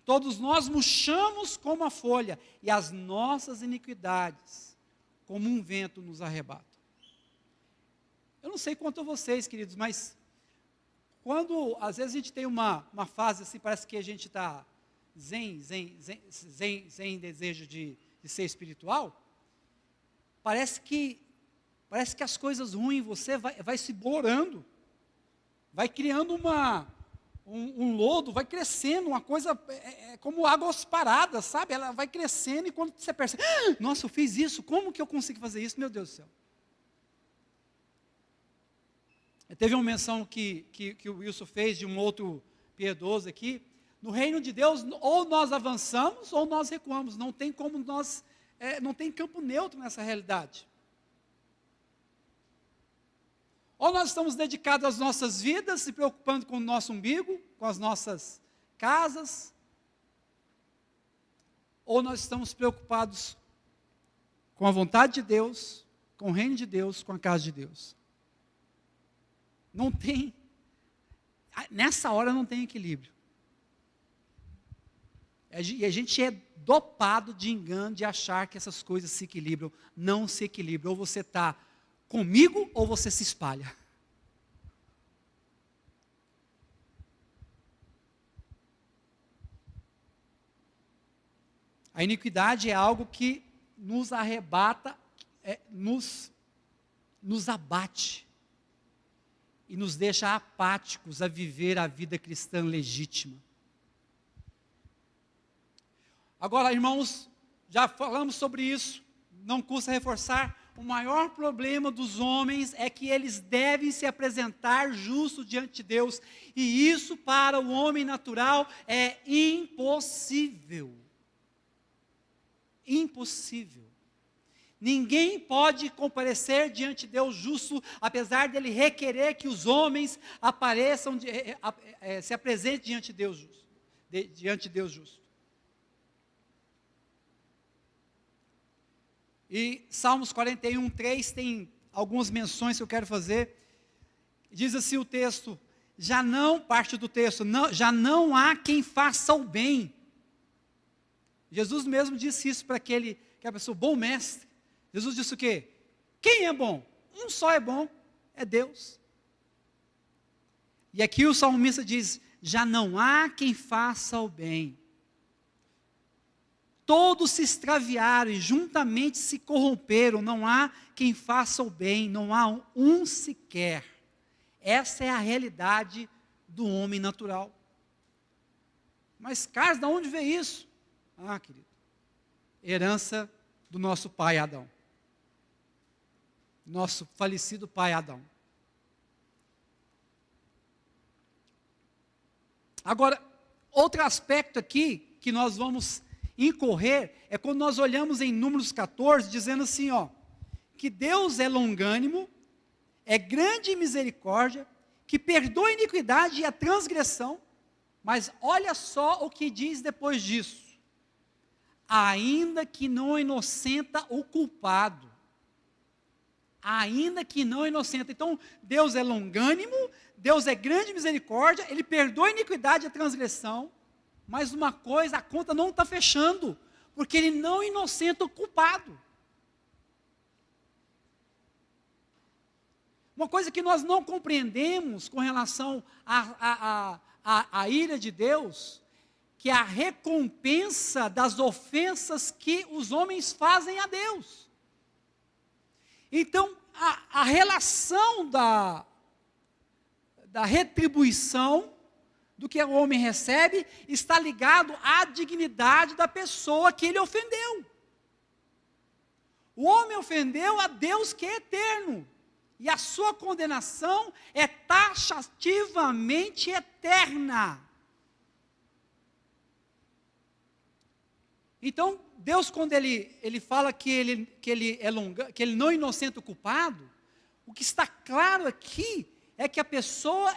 Todos nós murchamos como a folha, e as nossas iniquidades como um vento nos arrebata. Eu não sei quanto a vocês, queridos, mas quando às vezes a gente tem uma fase assim, parece que a gente está sem desejo de ser espiritual, parece que as coisas ruins em você vai se bolorando, vai criando um lodo, vai crescendo, uma coisa como águas paradas, sabe? Ela vai crescendo e quando você percebe, nossa, eu fiz isso, como que eu consigo fazer isso? Meu Deus do céu. Teve uma menção que o Wilson fez de um outro piedoso aqui. No reino de Deus, ou nós avançamos ou nós recuamos. Não tem como não tem campo neutro nessa realidade. Ou nós estamos dedicados às nossas vidas, se preocupando com o nosso umbigo, com as nossas casas, ou nós estamos preocupados com a vontade de Deus, com o reino de Deus, com a casa de Deus. Não tem, nessa hora não tem equilíbrio. E a gente é dopado de engano, de achar que essas coisas se equilibram. Não se equilibram. Ou você está comigo, ou você se espalha. A iniquidade é algo que nos arrebata, nos abate e nos deixa apáticos a viver a vida cristã legítima. Agora, irmãos, já falamos sobre isso, não custa reforçar, o maior problema dos homens é que eles devem se apresentar justos diante de Deus, e isso para o homem natural é impossível. Impossível. Ninguém pode comparecer diante de Deus justo, apesar dele requerer que os homens apareçam, se apresentem diante de Deus justo. Diante de Deus justo. E Salmos 41, 3 tem algumas menções que eu quero fazer. Diz assim o texto, parte do texto, já não há quem faça o bem. Jesus mesmo disse isso para que a pessoa, bom mestre. Jesus disse o quê? Quem é bom? Um só é bom, é Deus. E aqui o salmista diz, já não há quem faça o bem. Todos se extraviaram e juntamente se corromperam, não há quem faça o bem, não há um sequer. Essa é a realidade do homem natural. Mas, Carlos, de onde veio isso? Ah, querido, herança do nosso pai Adão. Nosso falecido pai Adão. Agora, outro aspecto aqui que nós vamos incorrer é quando nós olhamos em Números 14, dizendo assim, que Deus é longânimo, é grande em misericórdia, que perdoa a iniquidade e a transgressão, mas olha só o que diz depois disso. Ainda que não inocenta o culpado. Ainda que não inocenta. Então, Deus é longânimo, Deus é grande em misericórdia, Ele perdoa a iniquidade e a transgressão, mas uma coisa, a conta não está fechando, porque Ele não inocenta o culpado. Uma coisa que nós não compreendemos com relação à ira de Deus, que é a recompensa das ofensas que os homens fazem a Deus. Então, a relação da retribuição do que o homem recebe está ligado à dignidade da pessoa que ele ofendeu. O homem ofendeu a Deus que é eterno, e a sua condenação é taxativamente eterna. Então, Deus, quando ele fala que ele não inocenta o culpado, o que está claro aqui é que a pessoa,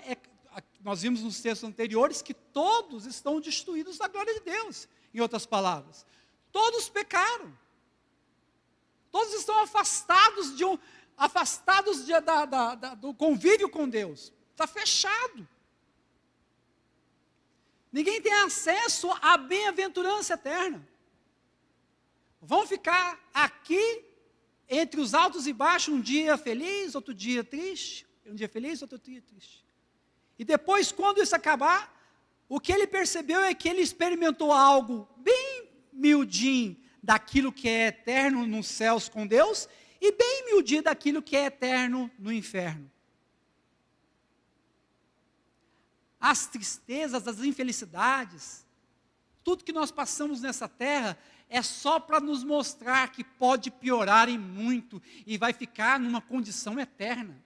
nós vimos nos textos anteriores, que todos estão destituídos da glória de Deus. Em outras palavras, todos pecaram. Todos estão afastados do convívio com Deus. Está fechado. Ninguém tem acesso à bem-aventurança eterna. Vão ficar aqui, entre os altos e baixos, um dia feliz, outro dia triste, um dia feliz, outro dia triste. E depois, quando isso acabar, o que ele percebeu é que ele experimentou algo bem miudinho daquilo que é eterno nos céus com Deus, e bem miudinho daquilo que é eterno no inferno. As tristezas, as infelicidades, tudo que nós passamos nessa terra, é só para nos mostrar que pode piorar em muito e vai ficar numa condição eterna.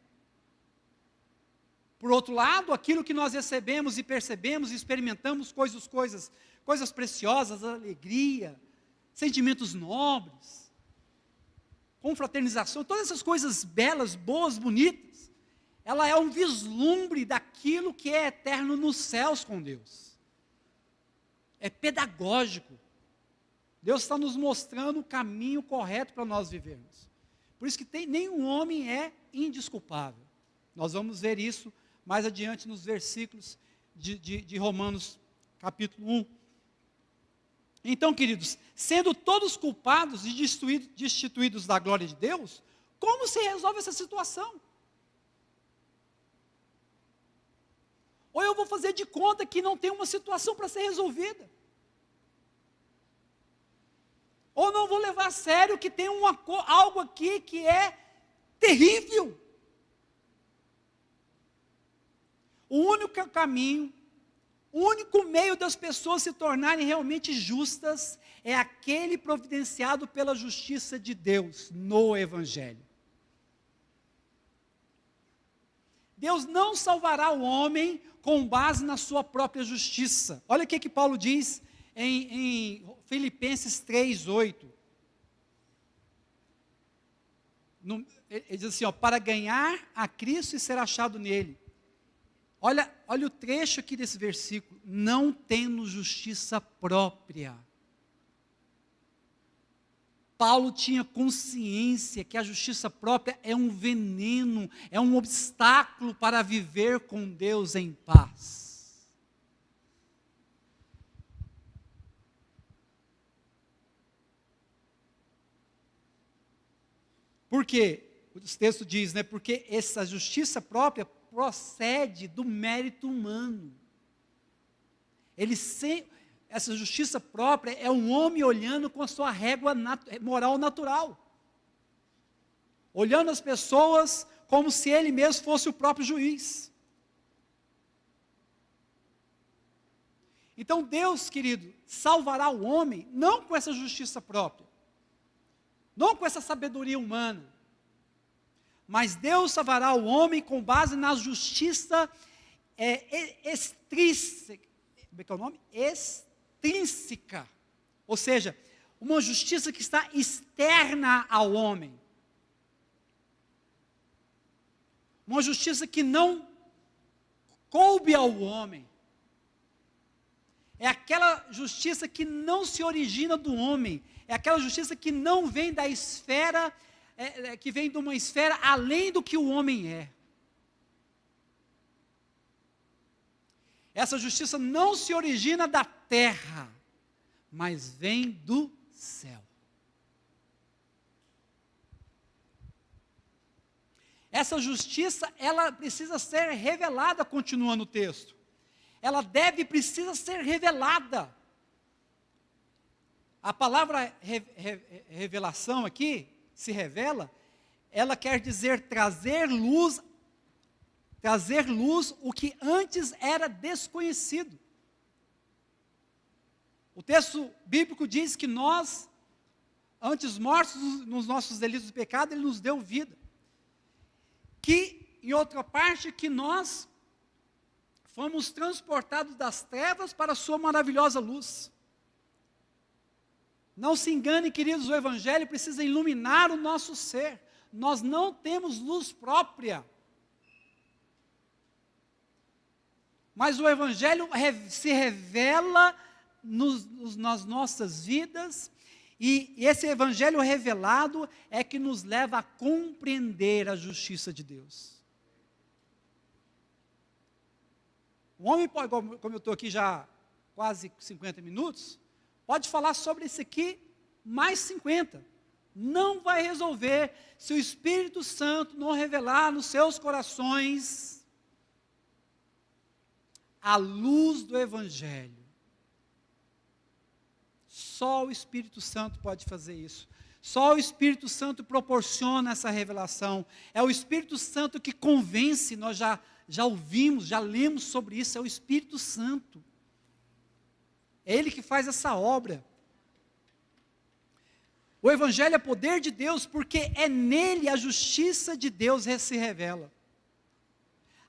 Por outro lado, aquilo que nós recebemos e percebemos e experimentamos, coisas preciosas, alegria, sentimentos nobres, confraternização, todas essas coisas belas, boas, bonitas, ela é um vislumbre daquilo que é eterno nos céus com Deus. É pedagógico. Deus está nos mostrando o caminho correto para nós vivermos. Por isso que nenhum homem é indesculpável. Nós vamos ver isso mais adiante nos versículos de Romanos capítulo 1. Então, queridos, sendo todos culpados e destituídos da glória de Deus, como se resolve essa situação? Ou eu vou fazer de conta que não tem uma situação para ser resolvida? Ou não vou levar a sério que tem algo aqui que é terrível? O único caminho, o único meio das pessoas se tornarem realmente justas é aquele providenciado pela justiça de Deus no Evangelho. Deus não salvará o homem com base na sua própria justiça. Olha o que Paulo diz em Filipenses 3:8. Ele diz assim, para ganhar a Cristo e ser achado nele. Olha o trecho aqui desse versículo. Não tendo justiça própria. Paulo tinha consciência que a justiça própria é um veneno, é um obstáculo para viver com Deus em paz. Por quê? O texto diz, porque essa justiça própria procede do mérito humano. Essa justiça própria é um homem olhando com a sua régua moral natural. Olhando as pessoas como se ele mesmo fosse o próprio juiz. Então Deus, querido, salvará o homem não com essa justiça própria, não com essa sabedoria humana, mas Deus salvará o homem com base na justiça extrínseca. Como é que é o nome? Extrínseca. Ou seja, uma justiça que está externa ao homem. Uma justiça que não coube ao homem. É aquela justiça que não se origina do homem. É aquela justiça que não vem da esfera, que vem de uma esfera além do que o homem é. Essa justiça não se origina da terra, mas vem do céu. Essa justiça, ela precisa ser revelada, continuando o texto. Ela precisa ser revelada. A palavra revelação aqui, se revela, ela quer dizer trazer luz o que antes era desconhecido. O texto bíblico diz que nós, antes mortos nos nossos delitos e pecados, Ele nos deu vida. Que, em outra parte, que nós fomos transportados das trevas para a sua maravilhosa luz. Não se engane, queridos, o Evangelho precisa iluminar o nosso ser. Nós não temos luz própria. Mas o Evangelho se revela nas nossas vidas, e esse Evangelho revelado é que nos leva a compreender a justiça de Deus. Um homem, como eu estou aqui já quase 50 minutos, pode falar sobre isso aqui mais 50. Não vai resolver se o Espírito Santo não revelar nos seus corações a luz do Evangelho. Só o Espírito Santo pode fazer isso. Só o Espírito Santo proporciona essa revelação. É o Espírito Santo que convence. Nós já ouvimos, já lemos sobre isso. É o Espírito Santo. É Ele que faz essa obra. O Evangelho é poder de Deus, porque é nele a justiça de Deus se revela.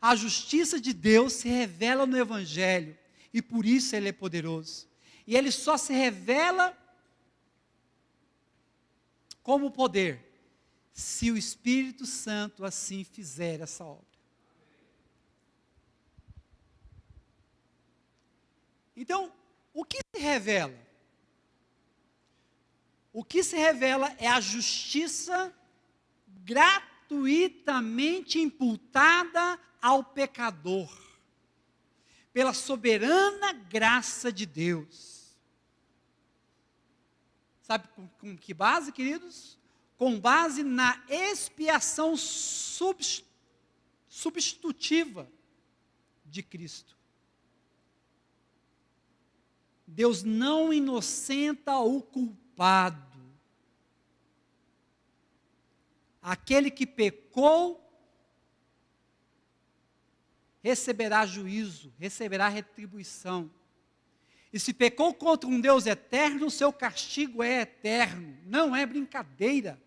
A justiça de Deus se revela no Evangelho, e por isso Ele é poderoso. E Ele só se revela como poder, se o Espírito Santo assim fizer essa obra. Então, o que se revela? O que se revela é a justiça gratuitamente imputada ao pecador, pela soberana graça de Deus. Sabe com que base, queridos? Com base na expiação substitutiva de Cristo. Deus não inocenta o culpado. Aquele que pecou receberá juízo, receberá retribuição. E se pecou contra um Deus eterno, o seu castigo é eterno, não é brincadeira.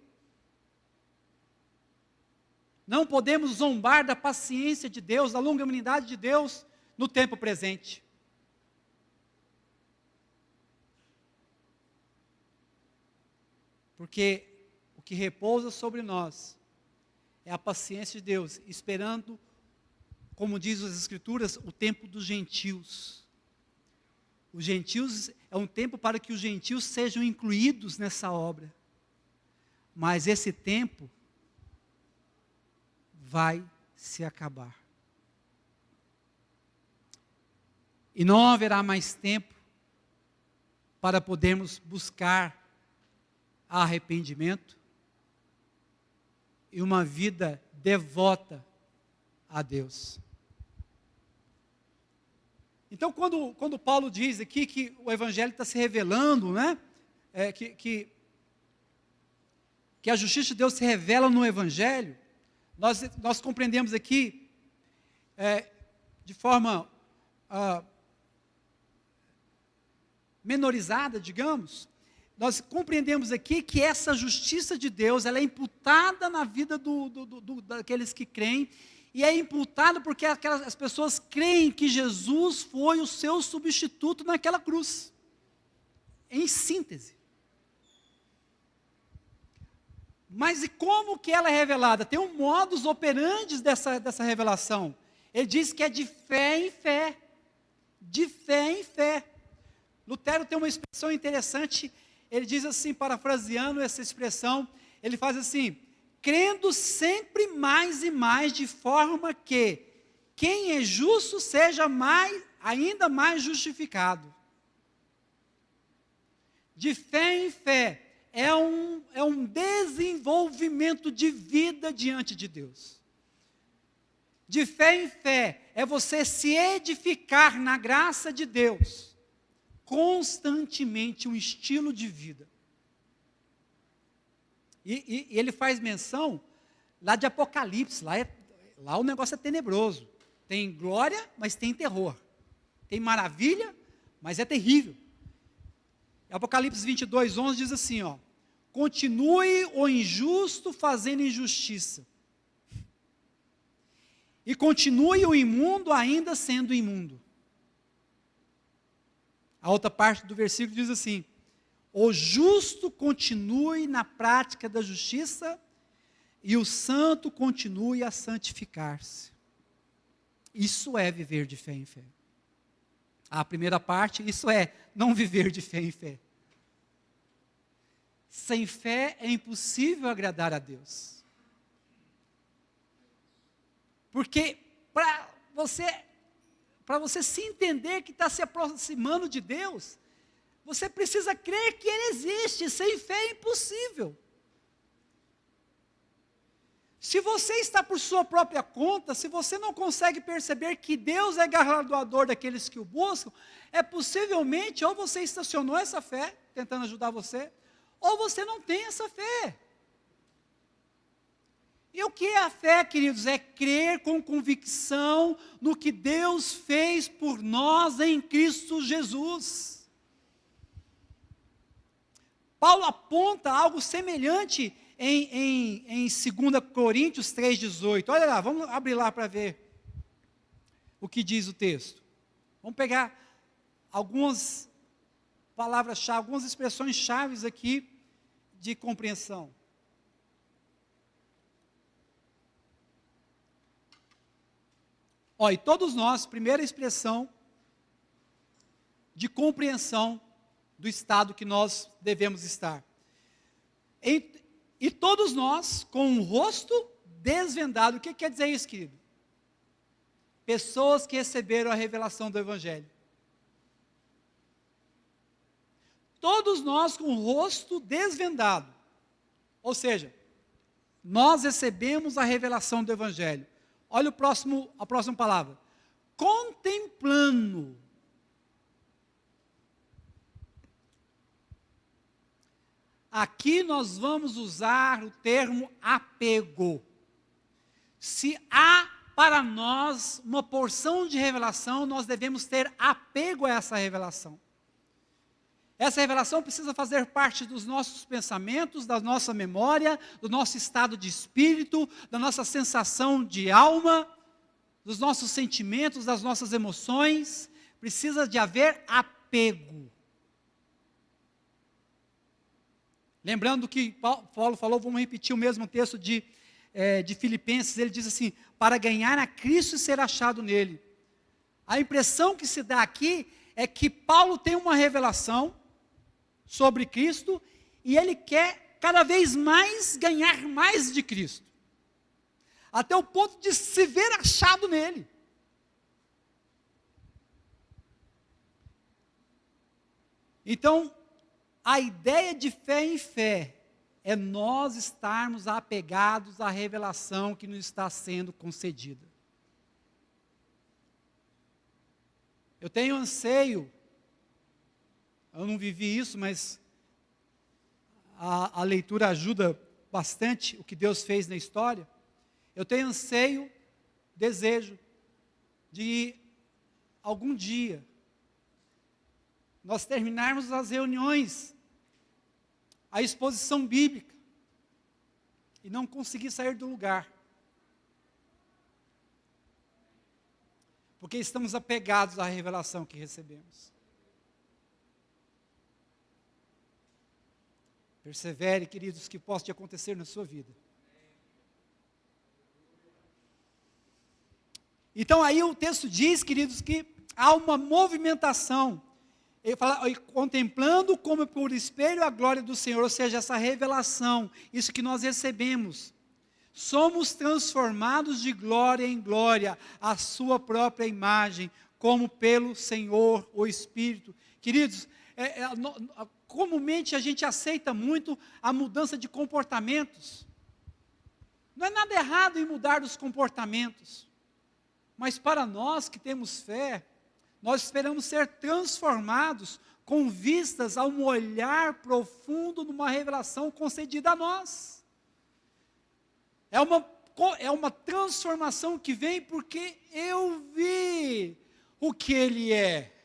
Não podemos zombar da paciência de Deus, da longanimidade de Deus no tempo presente. Porque o que repousa sobre nós é a paciência de Deus, esperando, como diz as Escrituras, o tempo dos gentios. Os gentios é um tempo para que os gentios sejam incluídos nessa obra. Mas esse tempo vai se acabar. E não haverá mais tempo para podermos buscar arrependimento e uma vida devota a Deus. Então, quando Paulo diz aqui que o Evangelho está se revelando, né? Que a justiça de Deus se revela no Evangelho, nós compreendemos aqui, de forma menorizada, digamos, nós compreendemos aqui que essa justiça de Deus, ela é imputada na vida daqueles que creem, e é imputada porque as pessoas creem que Jesus foi o seu substituto naquela cruz. Em síntese. Mas e como que ela é revelada? Tem um modus operandi dessa revelação. Ele diz que é de fé em fé. De fé em fé. Lutero tem uma expressão interessante. Ele diz assim, parafraseando essa expressão, ele faz assim: crendo sempre mais e mais, de forma que quem é justo seja ainda mais justificado. De fé em fé, é um desenvolvimento de vida diante de Deus. De fé em fé, é você se edificar na graça de Deus, constantemente um estilo de vida. E ele faz menção lá de Apocalipse, lá o negócio é tenebroso. Tem glória, mas tem terror. Tem maravilha, mas é terrível. Apocalipse 22, 11 diz assim, ó: continue o injusto fazendo injustiça, e continue o imundo ainda sendo imundo. A outra parte do versículo diz assim: o justo continue na prática da justiça, e o santo continue a santificar-se. Isso é viver de fé em fé. A primeira parte, isso é não viver de fé em fé. Sem fé é impossível agradar a Deus. Porque para você se entender que está se aproximando de Deus, você precisa crer que Ele existe. Sem fé é impossível. Se você está por sua própria conta, se você não consegue perceber que Deus é galardoador daqueles que o buscam, é possivelmente, ou você estacionou essa fé, tentando ajudar você, ou você não tem essa fé. E o que é a fé, queridos? É crer com convicção no que Deus fez por nós em Cristo Jesus. Paulo aponta algo semelhante em 2 Coríntios 3,18. Olha lá, vamos abrir lá para ver o que diz o texto. Vamos pegar algumas palavras-chave, algumas expressões-chave aqui de compreensão. E todos nós, primeira expressão, de compreensão do estado que nós devemos estar. E todos nós com o rosto desvendado. O que quer dizer isso, querido? Pessoas que receberam a revelação do Evangelho. Todos nós com o rosto desvendado. Ou seja, nós recebemos a revelação do Evangelho. Olha a próxima palavra. Contemplando. Aqui nós vamos usar o termo apego. Se há para nós uma porção de revelação, nós devemos ter apego a essa revelação. Essa revelação precisa fazer parte dos nossos pensamentos, da nossa memória, do nosso estado de espírito, da nossa sensação de alma, dos nossos sentimentos, das nossas emoções. Precisa de haver apego. Lembrando que Paulo falou, vamos repetir o mesmo texto de Filipenses, ele diz assim, para ganhar a Cristo e ser achado nele. A impressão que se dá aqui é que Paulo tem uma revelação sobre Cristo e ele quer cada vez mais ganhar mais de Cristo. Até o ponto de se ver achado nele. Então, a ideia de fé em fé é nós estarmos apegados à revelação que nos está sendo concedida. Eu tenho anseio, eu não vivi isso, mas a leitura ajuda bastante o que Deus fez na história. Eu tenho anseio, desejo de algum dia nós terminarmos as reuniões, a exposição bíblica, e não conseguir sair do lugar. Porque estamos apegados à revelação que recebemos. Persevere, queridos, que possa te acontecer na sua vida. Então aí o texto diz, queridos, que há uma movimentação. Ele fala, contemplando como por espelho a glória do Senhor, ou seja, essa revelação, isso que nós recebemos. Somos transformados de glória em glória, à sua própria imagem, como pelo Senhor, o Espírito. Queridos, comumente a gente aceita muito a mudança de comportamentos. Não é nada errado em mudar os comportamentos, mas para nós que temos fé, nós esperamos ser transformados com vistas a um olhar profundo numa revelação concedida a nós. É uma transformação que vem porque eu vi o que Ele é.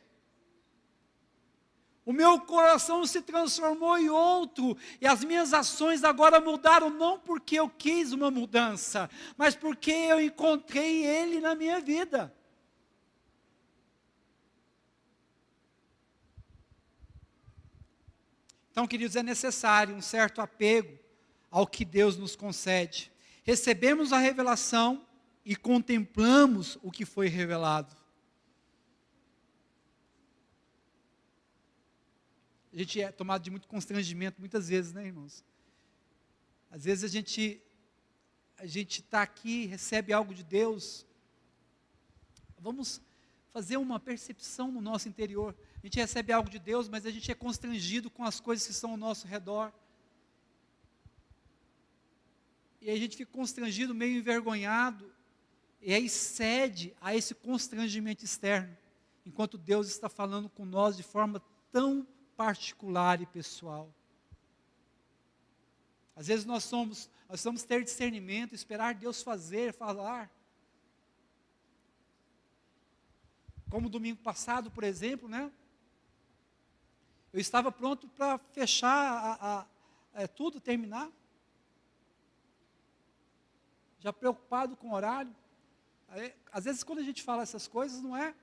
O meu coração se transformou em outro, e as minhas ações agora mudaram, não porque eu quis uma mudança, mas porque eu encontrei Ele na minha vida. Então, queridos, é necessário um certo apego ao que Deus nos concede. Recebemos a revelação e contemplamos o que foi revelado. A gente é tomado de muito constrangimento muitas vezes, né, irmãos? Às vezes a gente está aqui, recebe algo de Deus. Vamos fazer uma percepção no nosso interior. A gente recebe algo de Deus, mas a gente é constrangido com as coisas que estão ao nosso redor. E aí a gente fica constrangido, meio envergonhado, e aí cede a esse constrangimento externo, enquanto Deus está falando com nós de forma tão particular e pessoal. Às vezes nós vamos ter discernimento, esperar Deus falar. Como domingo passado, por exemplo, né? Eu estava pronto para fechar tudo, terminar. Já preocupado com o horário. Às vezes quando a gente fala essas coisas, não é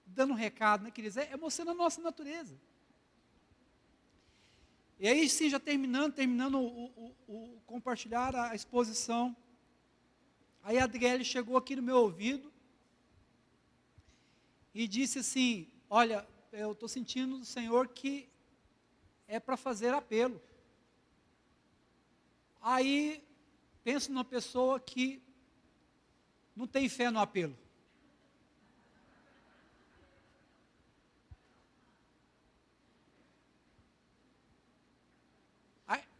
dando um recado, né, queridos? É mostrando a nossa natureza. E aí sim, já terminando o compartilhar a exposição, aí a Adriele chegou aqui no meu ouvido e disse assim, olha, eu estou sentindo do Senhor que é para fazer apelo. Aí, penso numa pessoa que não tem fé no apelo.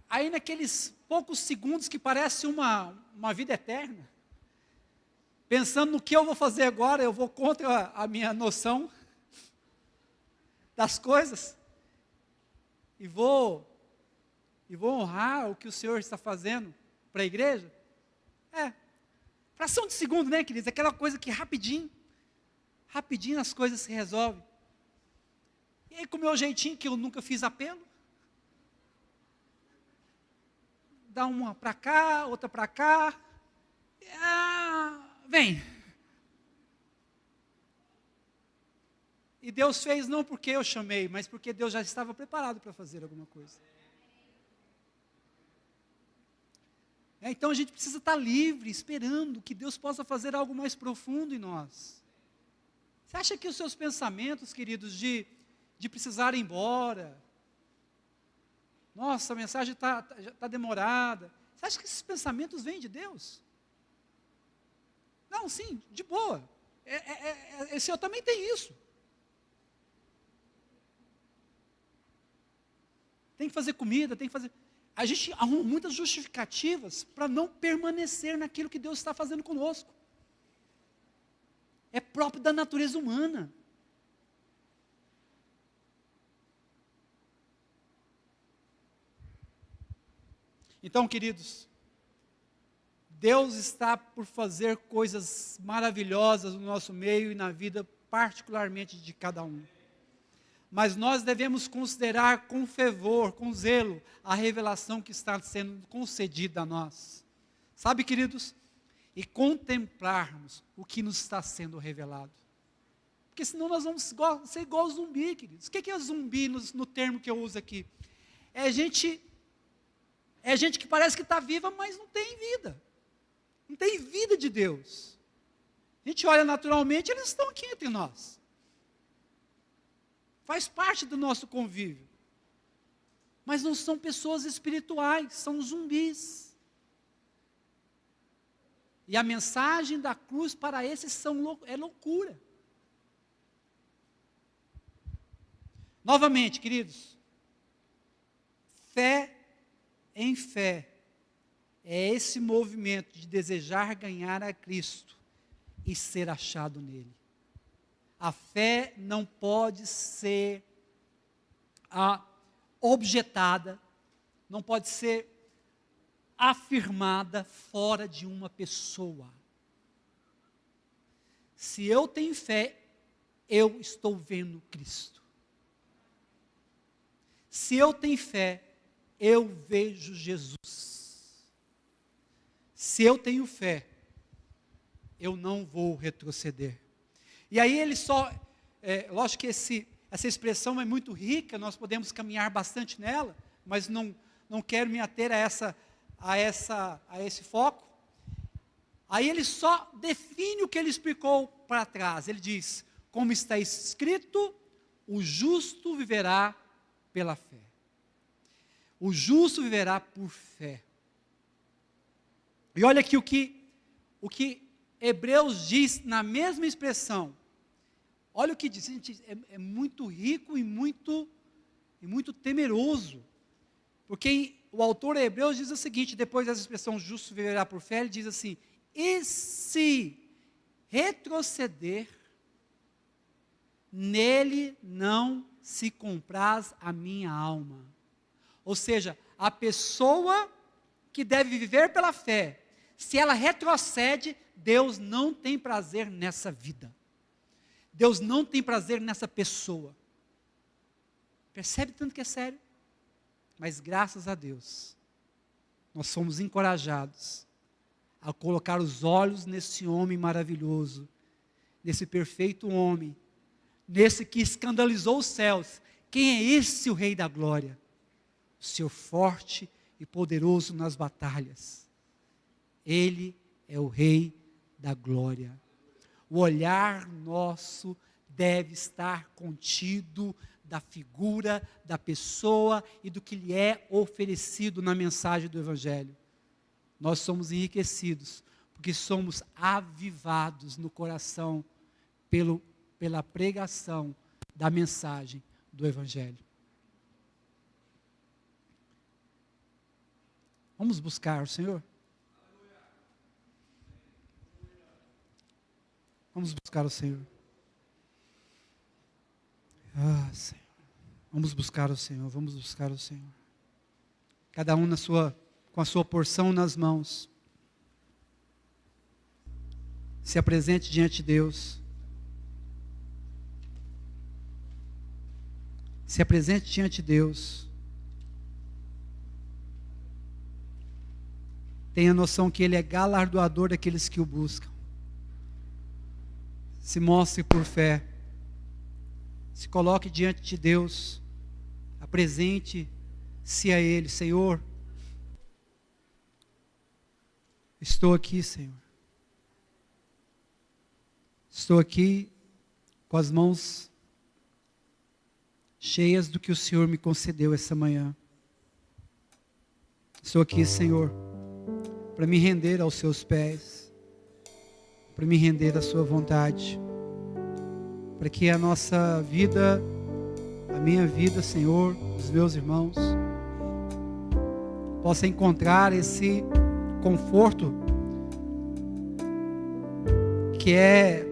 Aí naqueles poucos segundos que parece uma vida eterna, pensando no que eu vou fazer agora, eu vou contra a minha noção das coisas, e vou honrar o que o Senhor está fazendo para a igreja. Fração de segundo, né, queridos? Aquela coisa que rapidinho as coisas se resolvem. E aí, com o meu jeitinho, que eu nunca fiz apelo, dá uma para cá, outra para cá, vem. E Deus fez não porque eu chamei, mas porque Deus já estava preparado para fazer alguma coisa. Então a gente precisa estar livre, esperando que Deus possa fazer algo mais profundo em nós. Você acha que os seus pensamentos, queridos, de precisar ir embora, nossa, a mensagem está demorada, você acha que esses pensamentos vêm de Deus? Não, sim, de boa. Esse eu também tem isso. Tem que fazer comida, tem que fazer... A gente arruma muitas justificativas para não permanecer naquilo que Deus está fazendo conosco. É próprio da natureza humana. Então, queridos, Deus está por fazer coisas maravilhosas no nosso meio e na vida, particularmente de cada um. Mas nós devemos considerar com fervor, com zelo, a revelação que está sendo concedida a nós. Sabe, queridos? E contemplarmos o que nos está sendo revelado. Porque senão nós vamos ser igual zumbi, queridos. O que é zumbi no termo que eu uso aqui? É gente que parece que está viva, mas não tem vida. Não tem vida de Deus. A gente olha naturalmente, eles estão aqui entre nós. Faz parte do nosso convívio. Mas não são pessoas espirituais, são zumbis. E a mensagem da cruz para esses é loucura. Novamente, queridos, fé em fé é esse movimento de desejar ganhar a Cristo e ser achado nele. A fé não pode ser objetada, não pode ser afirmada fora de uma pessoa. Se eu tenho fé, eu estou vendo Cristo. Se eu tenho fé, eu vejo Jesus. Se eu tenho fé, eu não vou retroceder. E aí ele lógico que essa expressão é muito rica, nós podemos caminhar bastante nela, mas não quero me ater a esse foco. Aí ele só define o que ele explicou para trás. Ele diz, como está escrito, o justo viverá pela fé. O justo viverá por fé. E olha aqui o que Hebreus diz na mesma expressão. Olha o que diz, gente, é muito rico e muito temeroso. Porque o autor Hebreus diz o seguinte, depois dessa expressão justo viverá por fé, ele diz assim, e se retroceder, nele não se compraz a minha alma. Ou seja, a pessoa que deve viver pela fé, se ela retrocede, Deus não tem prazer nessa vida. Deus não tem prazer nessa pessoa. Percebe tanto que é sério? Mas graças a Deus, nós somos encorajados a colocar os olhos nesse homem maravilhoso, nesse perfeito homem, nesse que escandalizou os céus. Quem é esse o Rei da Glória? O Senhor forte e poderoso nas batalhas. Ele é o Rei da Glória. O olhar nosso deve estar contido da figura, da pessoa e do que lhe é oferecido na mensagem do Evangelho. Nós somos enriquecidos, porque somos avivados no coração pela pregação da mensagem do Evangelho. Vamos buscar o Senhor? Vamos buscar o Senhor. Senhor. Vamos buscar o Senhor, vamos buscar o Senhor. Cada um com a sua porção nas mãos. Se apresente diante de Deus. Se apresente diante de Deus. Tenha noção que Ele é galardoador daqueles que o buscam. Se mostre por fé. Se coloque diante de Deus. Apresente-se a Ele. Senhor, estou aqui, Senhor. Estou aqui com as mãos cheias do que o Senhor me concedeu essa manhã. Estou aqui, Senhor, para me render aos seus pés, para me render à sua vontade, para que a nossa vida, a minha vida, Senhor, os meus irmãos, possa encontrar esse conforto que é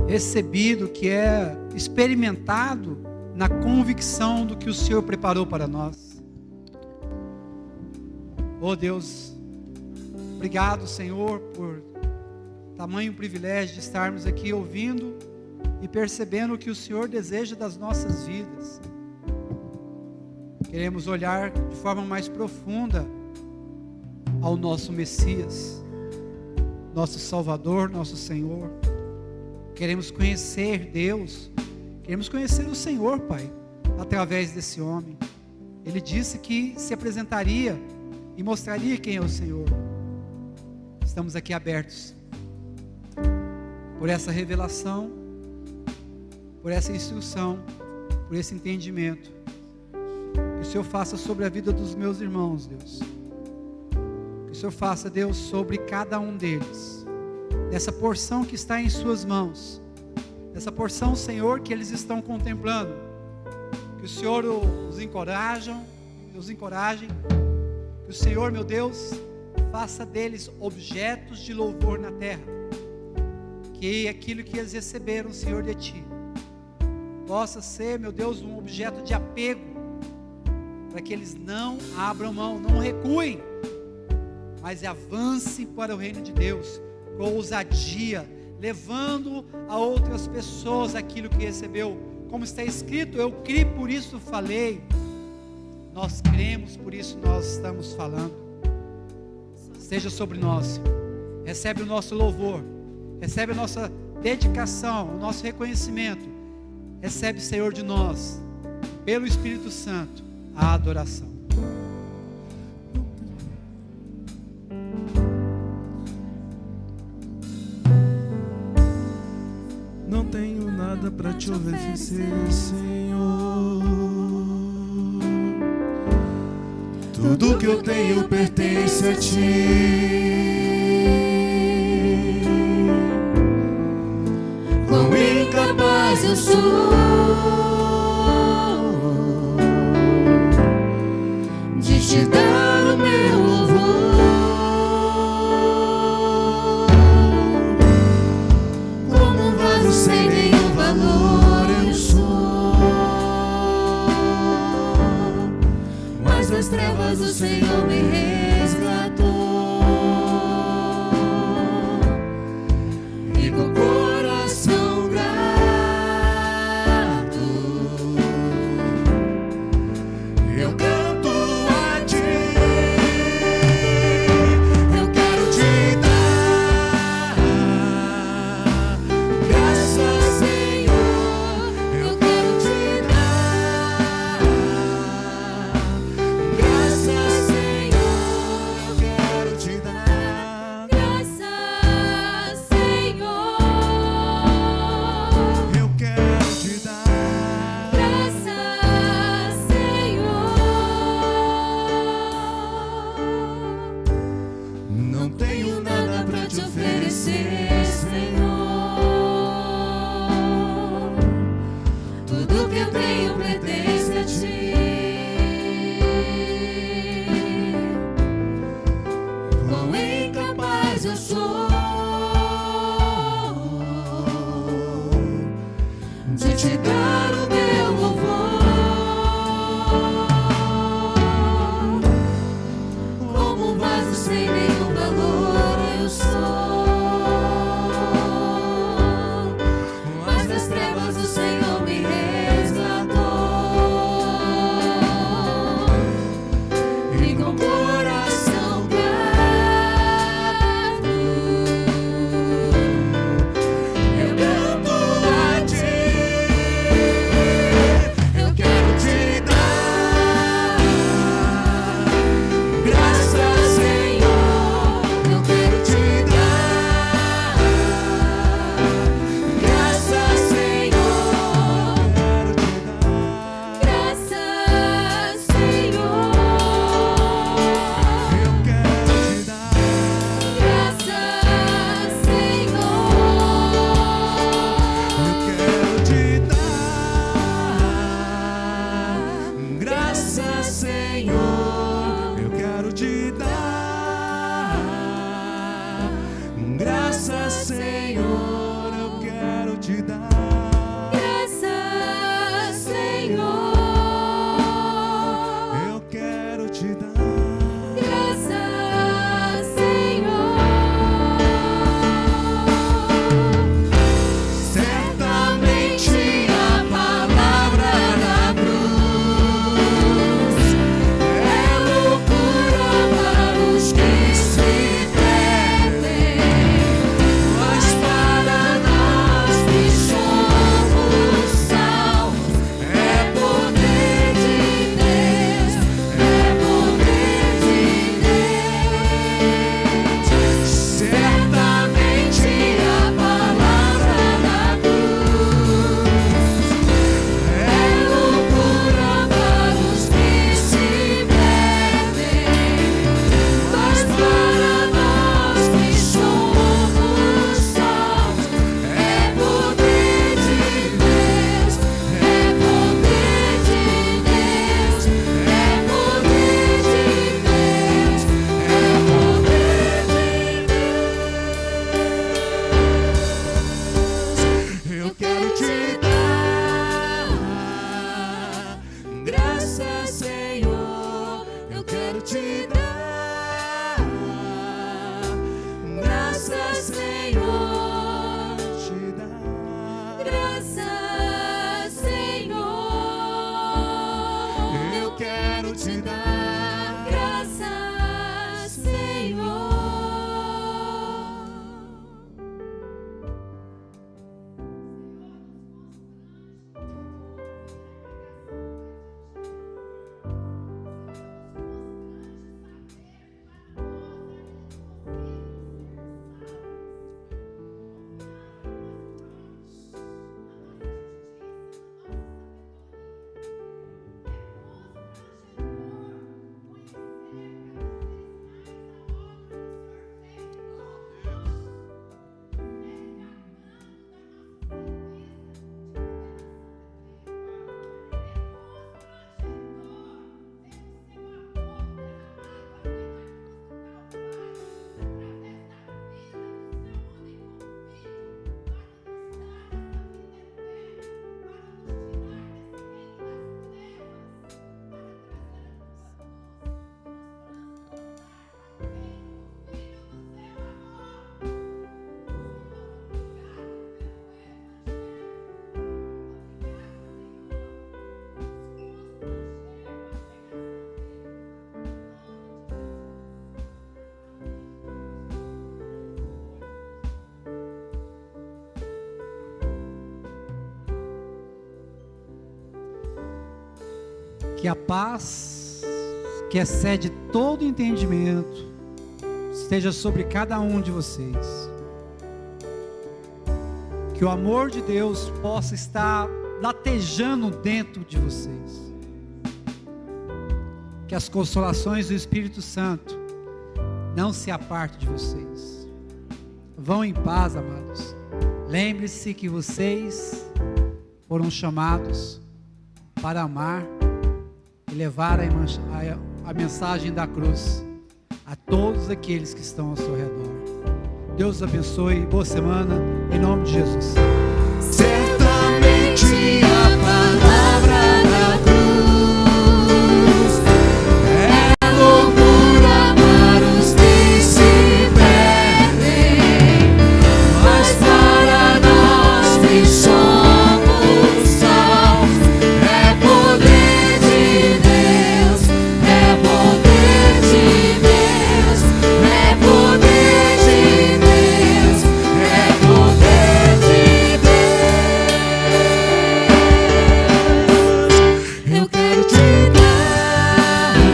recebido, que é experimentado na convicção do que o Senhor preparou para nós. Oh Deus, obrigado, Senhor, por tamanho privilégio de estarmos aqui ouvindo e percebendo o que o Senhor deseja das nossas vidas. Queremos olhar de forma mais profunda ao nosso Messias, nosso Salvador, nosso Senhor. Queremos conhecer Deus, queremos conhecer o Senhor, Pai, através desse homem. Ele disse que se apresentaria e mostraria quem é o Senhor. Estamos aqui abertos por essa revelação, por essa instrução, por esse entendimento. Que o Senhor faça sobre a vida dos meus irmãos, Deus. Que o Senhor faça, Deus, sobre cada um deles. Dessa porção que está em suas mãos. Dessa porção, Senhor, que eles estão contemplando. Que o Senhor os encoraje. Que o Senhor, meu Deus, faça deles objetos de louvor na terra. Que aquilo que eles receberam, Senhor, de Ti, possa ser, meu Deus, um objeto de apego, para que eles não abram mão, não recuem, mas avancem para o reino de Deus, com ousadia, levando a outras pessoas aquilo que recebeu. Como está escrito, eu criei, por isso falei. Nós cremos, por isso nós estamos falando. Esteja sobre nós, recebe o nosso louvor, recebe a nossa dedicação, o nosso reconhecimento. Recebe, Senhor, de nós, pelo Espírito Santo, a adoração. Não tenho nada para te oferecer, Senhor. Tudo que eu tenho pertence a Ti. Quão incapaz eu sou de te dar o meu louvor. Como um vaso sem nenhum valor eu sou, mas das trevas o Senhor me resgatou. E com coração grato eu canto a Ti. te dar o meu louvor. Como um vaso sem nenhum valor eu sou, mas das trevas o Senhor me resgatou. E com coração grato eu canto a ti. Eu quero te dar graças, Senhor. Eu quero te dar graças, Senhor. Graças, Senhor. Eu quero te dar Graças, Senhor. graças, Senhor. Eu quero te dar graças, Senhor. Eu quero te dar Graças, Senhor. eu quero te dar Graças, Senhor. certamente a palavra da cruz É loucura para os que se perdem, mas para nós que somos salvos é poder de Deus, é poder de Deus. certamente A palavra da cruz é loucura para os que se perdem, mas para nós que somos salvos é poder de Deus, é poder de Deus, é poder de Deus, é poder de Deus. eu quero te dar graças, Senhor. Eu quero te dar graças, Senhor. te dar Graças, Senhor. eu quero te dar Graças, Senhor. Que a paz, que excede todo entendimento, esteja sobre cada um de vocês. Que o amor de Deus possa estar latejando dentro de vocês. Que as consolações do Espírito Santo não se apartem de vocês. Vão em paz, amados. Lembre-se que vocês foram chamados para amar e levar a mensagem da cruz a todos aqueles que estão ao seu redor. Deus abençoe, boa semana, em nome de Jesus. certamente ti.